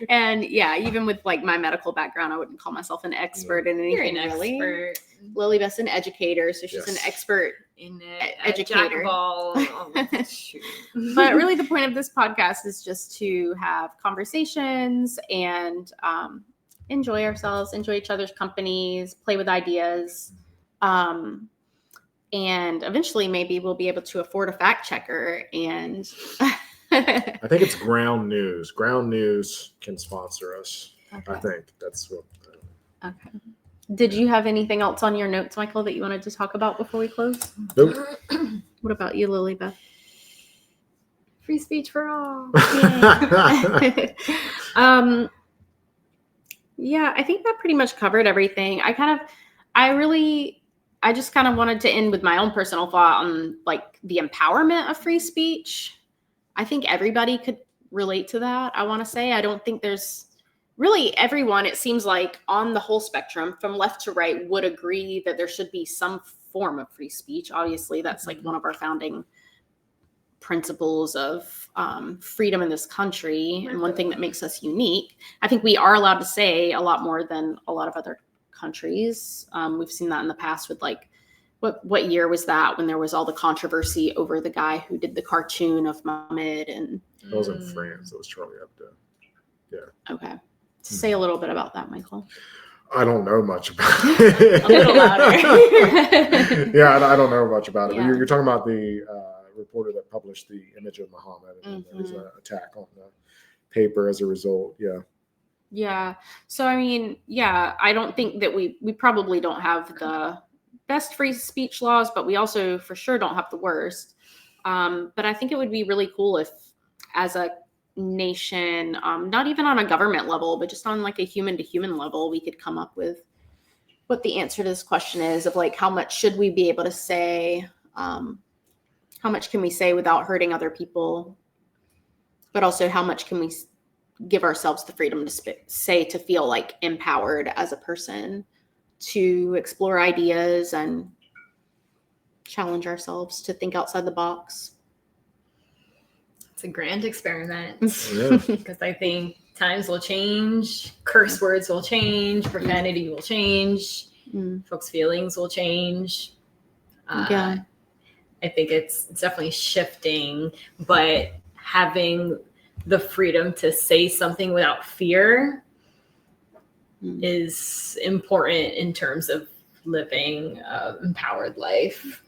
And yeah, even with like my medical background, I wouldn't call myself an expert in You're anything an really. expert Lily Beth's an educator, so she's an Yes. expert. in Educator. jack of all. Oh, shoot. But really, the point of this podcast is just to have conversations and enjoy ourselves, enjoy each other's companies, play with ideas. And eventually, maybe we'll be able to afford a fact checker. And I think it's Ground News. Ground News can sponsor us. Okay. I think that's what. Okay. Did you have anything else on your notes, Michael, that you wanted to talk about before we close? Nope. What about you, Lily Beth? Free speech for all. Yeah, I think that pretty much covered everything. I just kind of wanted to end with my own personal thought on like the empowerment of free speech. I think everybody could relate to that. I want to say, I don't think there's really everyone, it seems like on the whole spectrum from left to right would agree that there should be some form of free speech. Obviously, that's like one of our founding principles of freedom in this country, and one thing that makes us unique. I think we are allowed to say a lot more than a lot of other countries. We've seen that in the past with like, what year was that when there was all the controversy over the guy who did the cartoon of Muhammad? And That was in France. That was Charlie Hebdo. okay, say a little bit about that, Michael. I don't know much about it. A little louder. Yeah, I don't know much about it. Yeah. But you're talking about the reporter that published the image of Muhammad, and there was an attack on the paper as a result. Yeah. Yeah. So, I mean, yeah, I don't think that we probably don't have the best free speech laws, but we also for sure don't have the worst. But I think it would be really cool if as a nation, not even on a government level, but just on like a human to human level, we could come up with what the answer to this question is of like, how much should we be able to say? How much can we say without hurting other people? But also how much can we give ourselves the freedom to say, to feel like empowered as a person to explore ideas and challenge ourselves to think outside the box. It's a grand experiment Yeah. because I think times will change, curse words will change, profanity will change, folks' feelings will change. Yeah. I think it's definitely shifting, but having the freedom to say something without fear is important in terms of living an empowered life.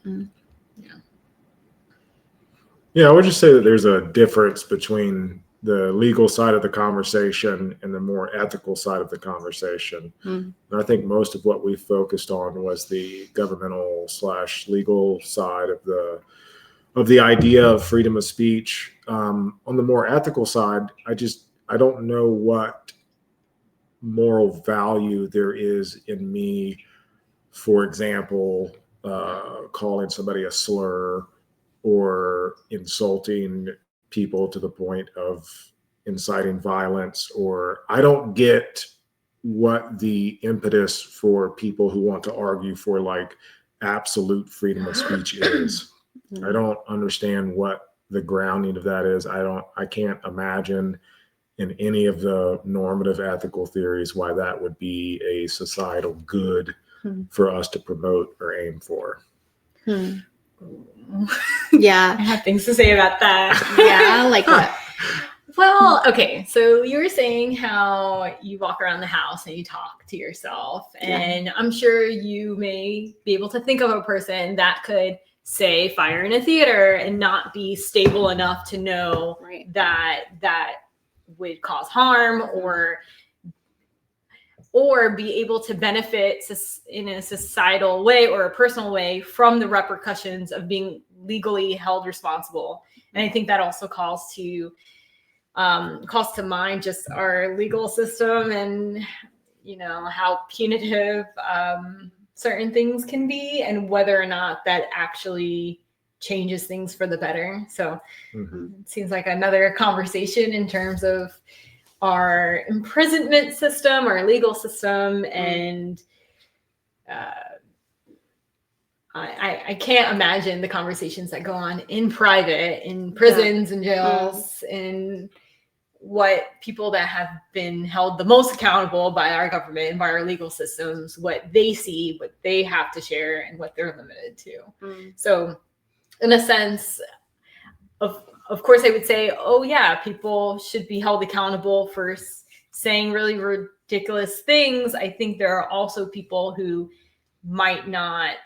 Yeah, I would just say that there's a difference between the legal side of the conversation and the more ethical side of the conversation. And I think most of what we focused on was the governmental / legal side of the idea of freedom of speech. On the more ethical side, I don't know what moral value there is in me, for example, calling somebody a slur or insulting people to the point of inciting violence, or I don't get what the impetus for people who want to argue for like absolute freedom of speech is. I don't understand what the grounding of that is. I can't imagine in any of the normative ethical theories why that would be a societal good for us to promote or aim for. Yeah. I have things to say about that. Yeah, like what? Well, okay. So you were saying how you walk around the house and you talk to yourself. And I'm sure you may be able to think of a person that could say fire in a theater and not be stable enough to know that would cause harm or be able to benefit in a societal way or a personal way from the repercussions of being legally held responsible. And I think that also calls to mind just our legal system and, how punitive certain things can be and whether or not that actually changes things for the better. So it seems like another conversation in terms of our imprisonment system, our legal system, and I can't imagine the conversations that go on in private, in prisons and jails, and what people that have been held the most accountable by our government and by our legal systems, what they see, what they have to share, and what they're limited to. So in a sense, of course, I would say, oh yeah, people should be held accountable for saying really ridiculous things. I think there are also people who might not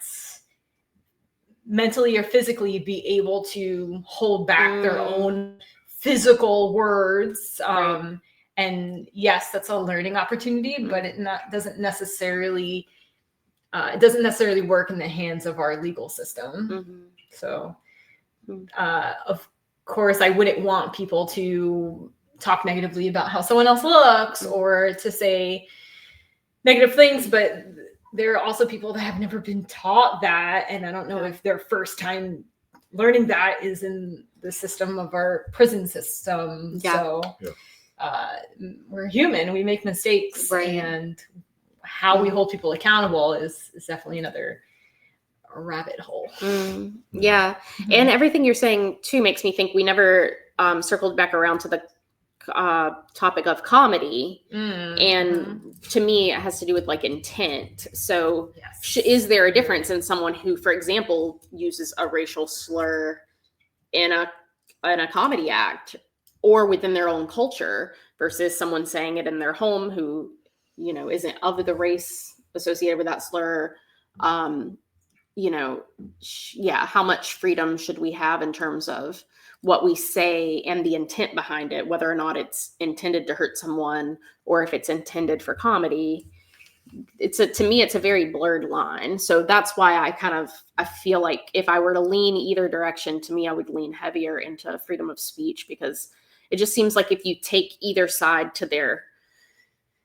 mentally or physically be able to hold back their own physical words. And yes, that's a learning opportunity, but it doesn't necessarily work in the hands of our legal system. So of course, I wouldn't want people to talk negatively about how someone else looks or to say negative things, but there are also people that have never been taught that. And I don't know if their first time learning that is in the system of our prison system. So we're human, we make mistakes, and how we hold people accountable is definitely another rabbit hole. Yeah. And everything you're saying too makes me think we never circled back around to the topic of comedy. And to me, it has to do with like intent. So is there a difference in someone who, for example, uses a racial slur in a comedy act or within their own culture versus someone saying it in their home who, isn't of the race associated with that slur? How much freedom should we have in terms of what we say and the intent behind it, whether or not it's intended to hurt someone or if it's intended for comedy? To me, it's a very blurred line. So that's why I feel like if I were to lean either direction, to me, I would lean heavier into freedom of speech, because it just seems like if you take either side to their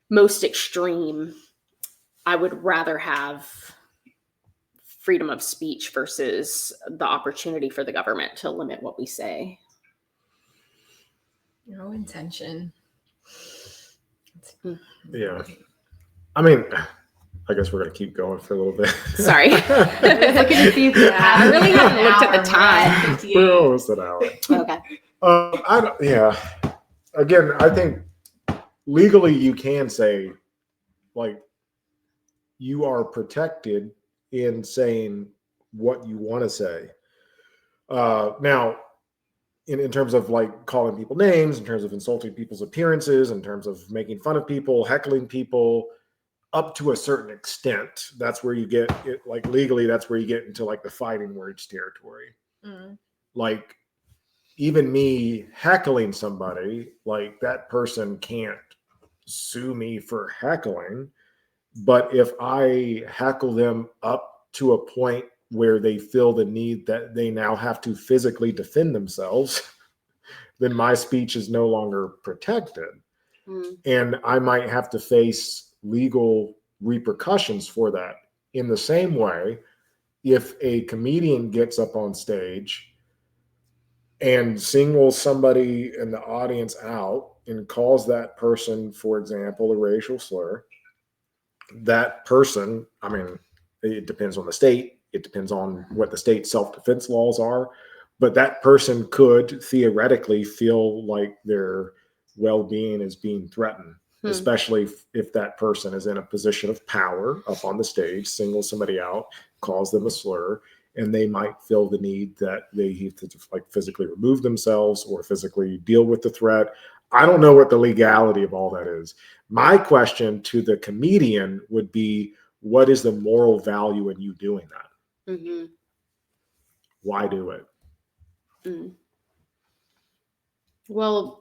most extreme, I would rather have freedom of speech versus the opportunity for the government to limit what we say. No intention. Yeah. I mean, I guess we're going to keep going for a little bit. Sorry. I really haven't looked at the time. We're almost an hour. Okay. Again, I think legally you can say, like, you are protected in saying what you want to say. Now, in terms of like calling people names, in terms of insulting people's appearances, in terms of making fun of people, heckling people, up to a certain extent, that's where you get it, like legally, that's where you get into like the fighting words territory. Like even me heckling somebody, like that person can't sue me for heckling. But if I heckle them up to a point where they feel the need that they now have to physically defend themselves, then my speech is no longer protected. And I might have to face legal repercussions for that. In the same way, if a comedian gets up on stage and singles somebody in the audience out and calls that person, for example, a racial slur, that person, I mean, it depends on the state. It depends on what the state self-defense laws are. But that person could theoretically feel like they're well-being is being threatened, especially if that person is in a position of power up on the stage, singles somebody out, calls them a slur, and they might feel the need that they have to like physically remove themselves or physically deal with the threat. I don't know what the legality of all that is. My question to the comedian would be, what is the moral value in you doing that? Mm-hmm. Why do it? Well,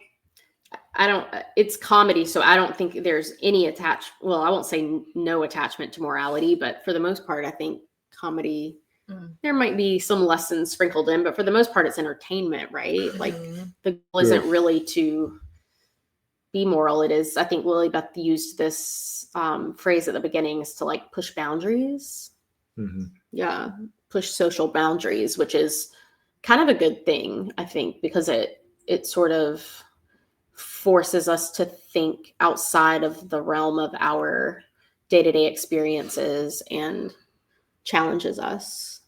it's comedy, so I don't think there's any well, I won't say no attachment to morality, but for the most part, I think comedy, there might be some lessons sprinkled in, but for the most part, it's entertainment, right? Like the goal isn't really to be moral. It is, I think Lily Beth used this phrase at the beginning, is to like push boundaries. Yeah, push social boundaries, which is kind of a good thing, I think, because it sort of forces us to think outside of the realm of our day-to-day experiences and challenges us.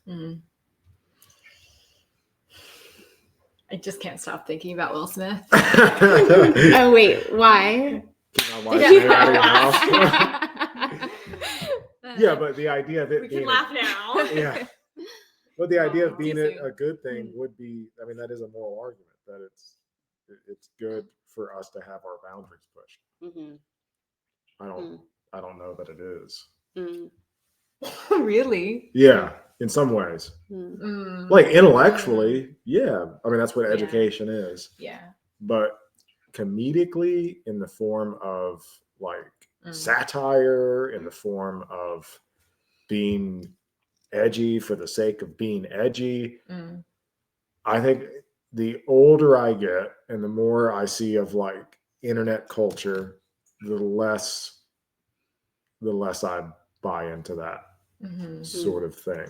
I just can't stop thinking about Will Smith. Oh wait, why? Yeah, but the idea of it we being can laugh now. Yeah, but the idea of being too soon. a good thing would be, I mean, that is a moral argument that it's good for us to have our boundaries pushed. I don't know that it is. Really? Yeah, in some ways. Like intellectually, yeah. I mean, that's what education is. Yeah. But comedically, in the form of like satire, in the form of being edgy for the sake of being edgy, I think the older I get and the more I see of like internet culture, the less I buy into that sort of thing.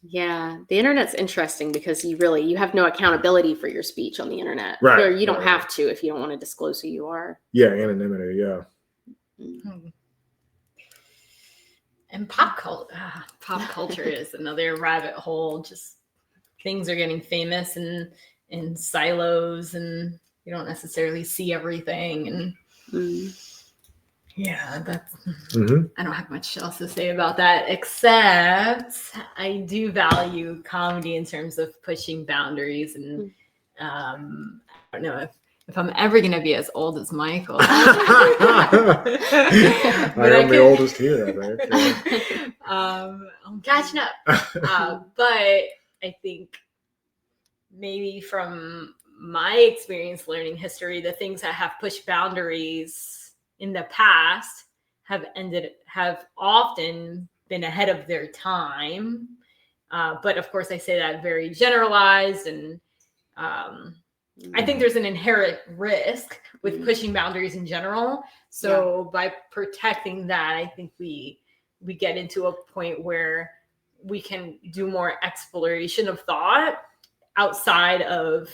Yeah, the internet's interesting because you have no accountability for your speech on the internet. Right. Or you don't have to if you don't want to disclose who you are. Yeah, anonymity, yeah. And pop culture is another rabbit hole. Just things are getting famous in silos, and you don't necessarily see everything. And yeah, that's. I don't have much else to say about that, except I do value comedy in terms of pushing boundaries. And I don't know if I'm ever going to be as old as Michael. I am the oldest here, I think. I'm catching up. But I think maybe from my experience learning history, the things that have pushed boundaries in the past have often been ahead of their time. But of course, I say that very generalized, and I think there's an inherent risk with pushing boundaries in general. So by protecting that, I think we get into a point where we can do more exploration of thought outside of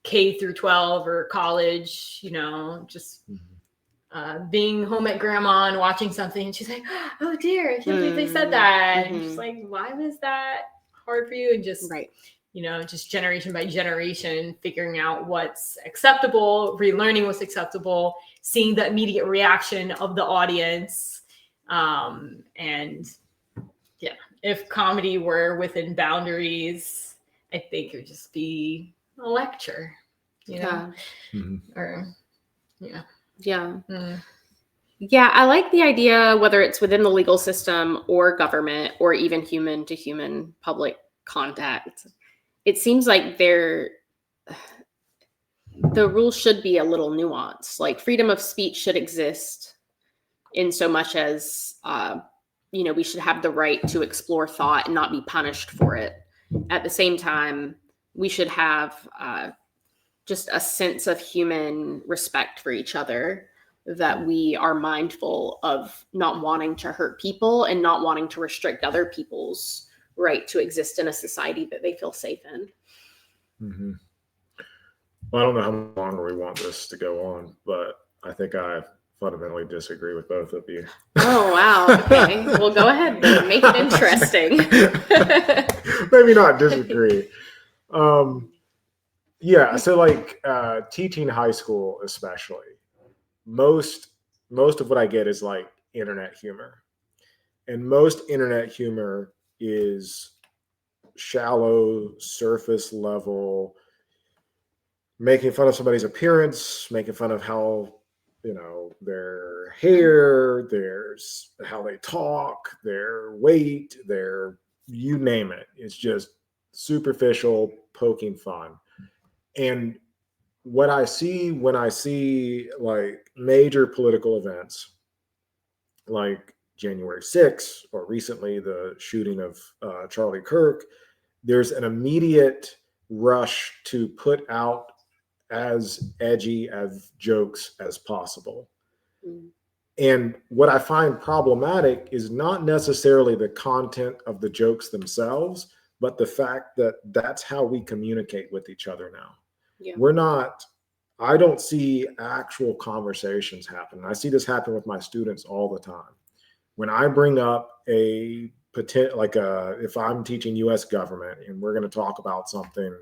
K through 12 or college, just being home at grandma and watching something, and she's like, oh dear, I can't believe they said that. And she's like, why was that hard for you? And just just generation by generation, figuring out what's acceptable, relearning what's acceptable, seeing the immediate reaction of the audience. And yeah, if comedy were within boundaries, I think it would just be a lecture, or Yeah. Yeah, I like the idea, whether it's within the legal system or government or even human to human public contact. It seems like the rules should be a little nuanced. Like freedom of speech should exist in so much as, we should have the right to explore thought and not be punished for it. At the same time, we should have just a sense of human respect for each other, that we are mindful of not wanting to hurt people and not wanting to restrict other people's right to exist in a society that they feel safe in. Well, I don't know how long we want this to go on, but I think I fundamentally disagree with both of you. Oh, wow. Okay. Well, go ahead then. Make it interesting. Maybe not disagree. Yeah, so like teaching high school, especially, most of what I get is like internet humor, and most internet humor is shallow, surface level, making fun of somebody's appearance, making fun of how, their hair, there's how they talk, their weight, their, you name it. It's just superficial, poking fun. And what I see when I see like major political events like January 6th or recently the shooting of Charlie Kirk, there's an immediate rush to put out as edgy as jokes as possible. Mm. And what I find problematic is not necessarily the content of the jokes themselves, but the fact that that's how we communicate with each other now. Yeah. I don't see actual conversations happen. I see this happen with my students all the time. When I bring up if I'm teaching US government and we're going to talk about something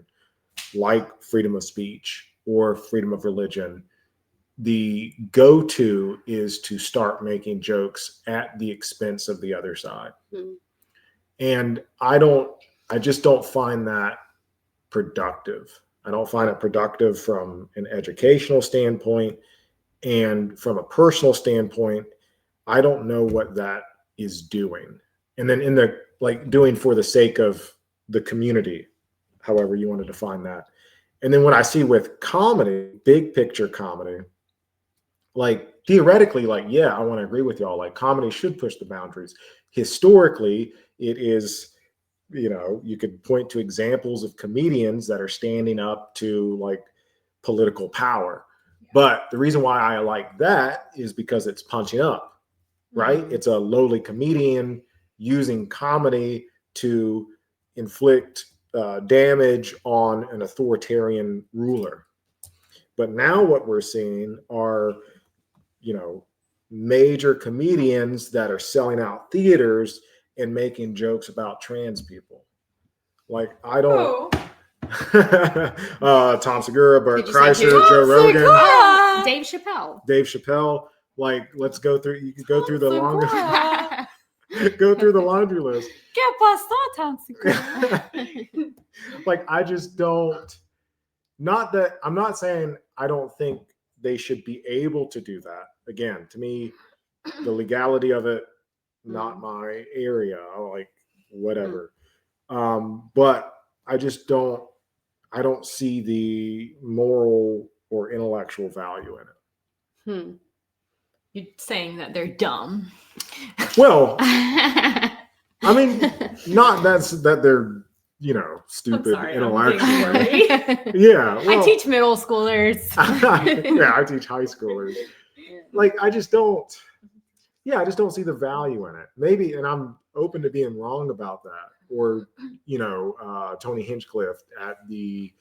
like freedom of speech or freedom of religion, the go-to is to start making jokes at the expense of the other side. Mm. And I just don't find that productive. I don't find it productive from an educational standpoint, and from a personal standpoint, I don't know what that is doing. And then in the doing for the sake of the community, however you want to define that. And then what I see with comedy, big picture comedy, like theoretically, yeah, I want to agree with y'all. Like comedy should push the boundaries. Historically, it is, you could point to examples of comedians that are standing up to like political power. Yeah. But the reason why I like that is because it's punching up, right? Mm-hmm. It's a lowly comedian using comedy to inflict damage on an authoritarian ruler. But now what we're seeing are, major comedians that are selling out theaters and making jokes about trans people. Like, I don't. Tom Segura, Bert Kreischer, Joe Rogan, Dave Chappelle. Like, let's go through. You can go through the longest. Go through the laundry list. ¿Qué pasó, Tom Segura? Like, I just don't. Not that I'm not saying I don't think they should be able to do that. Again, to me, the legality of it, not my area. Like, whatever. But I just don't. I don't see the moral or intellectual value in it. You're saying that they're dumb. Well, I mean, not that they're, stupid intellectually. Yeah. Well, I teach middle schoolers. Yeah, I teach high schoolers. Like, I just don't see the value in it. Maybe, and I'm open to being wrong about that. Or, Tony Hinchcliffe at the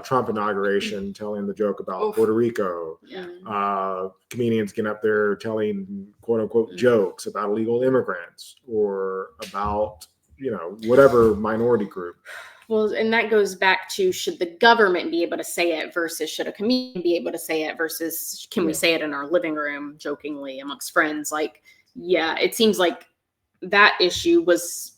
Trump inauguration telling the joke about Puerto Rico. Yeah. Comedians getting up there telling quote unquote jokes about illegal immigrants or about, whatever minority group. Well, and that goes back to, should the government be able to say it versus should a comedian be able to say it versus can we say it in our living room jokingly amongst friends? Like, yeah, it seems like that issue was,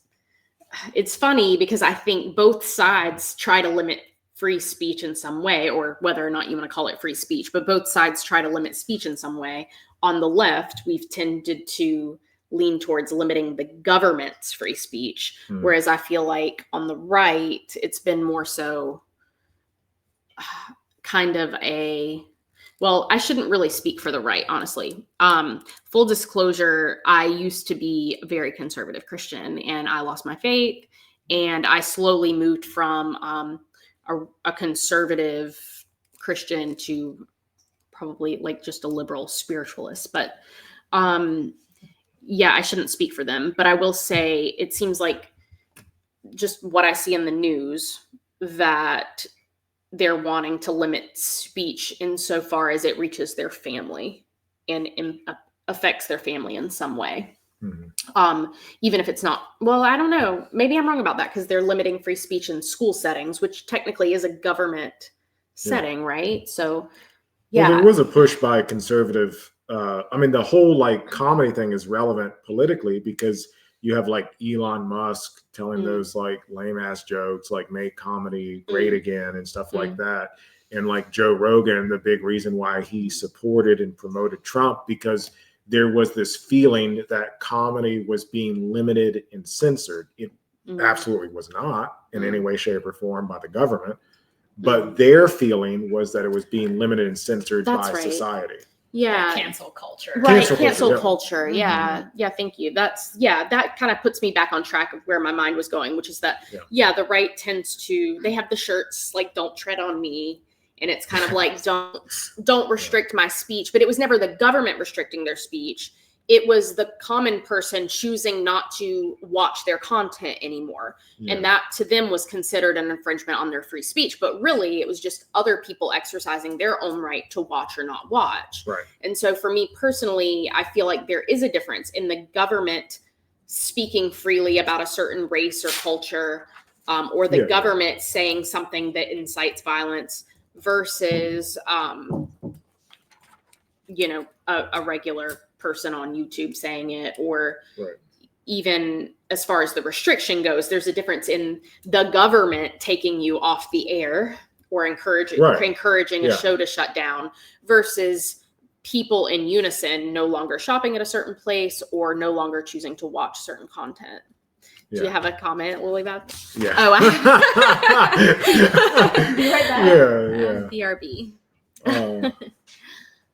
it's funny because I think both sides try to limit free speech in some way, or whether or not you want to call it free speech, but both sides try to limit speech in some way. On the left, we've tended to lean towards limiting the government's free speech, whereas I feel like on the right, it's been more so kind of well, I shouldn't really speak for the right, honestly. Full disclosure, I used to be a very conservative Christian and I lost my faith, and I slowly moved from a conservative Christian to probably like just a liberal spiritualist. But yeah, I shouldn't speak for them, but I will say it seems like just what I see in the news that they're wanting to limit speech insofar as it reaches their family and affects their family in some way. Mm-hmm. Even if it's not, well, I don't know. Maybe I'm wrong about that because they're limiting free speech in school settings, which technically is a government setting, right? So, Well, yeah. there was a push by conservative. I mean, the whole like comedy thing is relevant politically because you have like Elon Musk telling those like lame ass jokes, like make comedy great again and stuff like that. And like Joe Rogan, the big reason why he supported and promoted Trump, because there was this feeling that comedy was being limited and censored. It absolutely was not in any way, shape, or form by the government. But their feeling was that it was being limited and censored by society. Yeah. Cancel culture. Right. Cancel Cancel culture, yeah. culture. Yeah. Thank you. That kind of puts me back on track of where my mind was going, which is that, the right tends to, they have the shirts like, don't tread on me. And it's kind of like, don't restrict my speech. But it was never the government restricting their speech. It was the common person choosing not to watch their content anymore. Yeah. And that to them was considered an infringement on their free speech. But really, it was just other people exercising their own right to watch or not watch. Right. And so for me personally, I feel like there is a difference in the government speaking freely about a certain race or culture, or the government saying something that incites violence versus, a regular person on YouTube saying it, or even as far as the restriction goes, there's a difference in the government taking you off the air or encouraging a show to shut down versus people in unison no longer shopping at a certain place or no longer choosing to watch certain content. Do you have a comment, Lilybeth? Yeah. Oh, Be right back. BRB.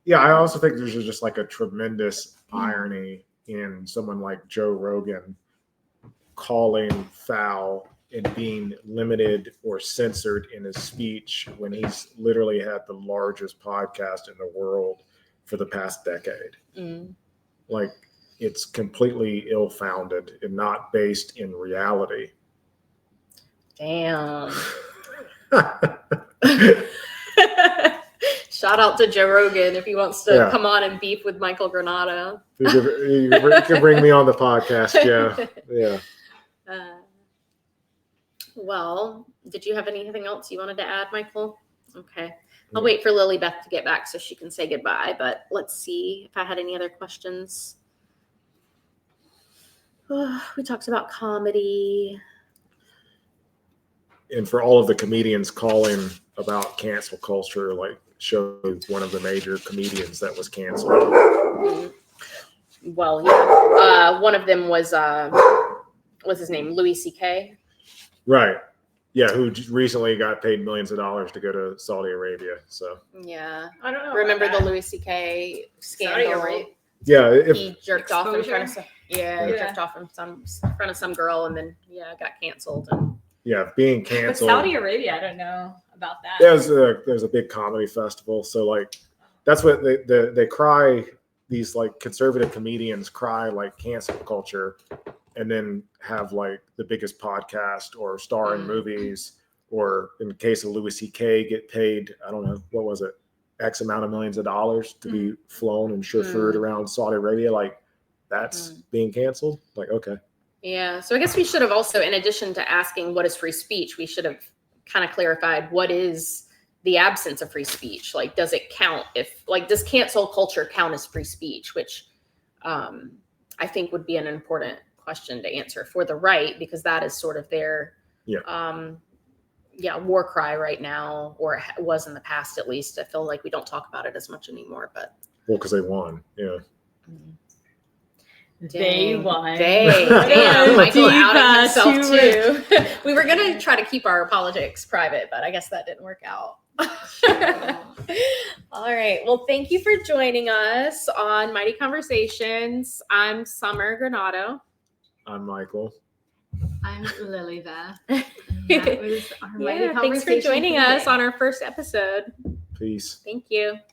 Yeah, I also think there's just like a tremendous irony in someone like Joe Rogan calling foul and being limited or censored in his speech when he's literally had the largest podcast in the world for the past decade. Like, it's completely ill-founded and not based in reality. Damn. Shout out to Joe Rogan if he wants to come on and beef with Michael Granado. You can bring me on the podcast, Joe. Yeah. Well, did you have anything else you wanted to add, Michael? Okay. I'll wait for Lilybeth to get back so she can say goodbye, but let's see if I had any other questions. We talked about comedy. And for all of the comedians calling about cancel culture, like showed one of the major comedians that was canceled. Well, yeah. One of them was what's his name? Louis C.K. Right. Yeah, who recently got paid millions of dollars to go to Saudi Arabia. So yeah, I don't know. Remember the Louis C.K. scandal? Right? Yeah, he jerked off in front of he jerked off in front of some girl, and then got canceled. And being canceled. But Saudi Arabia, I don't know about that. There's a big comedy festival, so like that's what they cry. These like conservative comedians cry like cancel culture, and then have like the biggest podcast or star in movies, or in the case of Louis C.K. get paid, I don't know, what was it, X amount of millions of dollars to be flown and chauffeured around Saudi Arabia. Like that's being canceled. Like, okay. Yeah. So I guess we should have also, in addition to asking what is free speech, we should have kind of clarified what is the absence of free speech. Like, does it count does cancel culture count as free speech? Which I think would be an important question to answer for the right, because that is sort of their war cry right now, or it was in the past at least. I feel like we don't talk about it as much anymore, but because they won. They won. Damn, Michael outed himself too. We were gonna try to keep our politics private, but I guess that didn't work out. All right. Well, thank you for joining us on Mighty Conversations. I'm Summer Granado. I'm Michael. I'm Lilybeth. That was our Mighty Conversation. Thanks for joining us on our first episode. Peace. Thank you.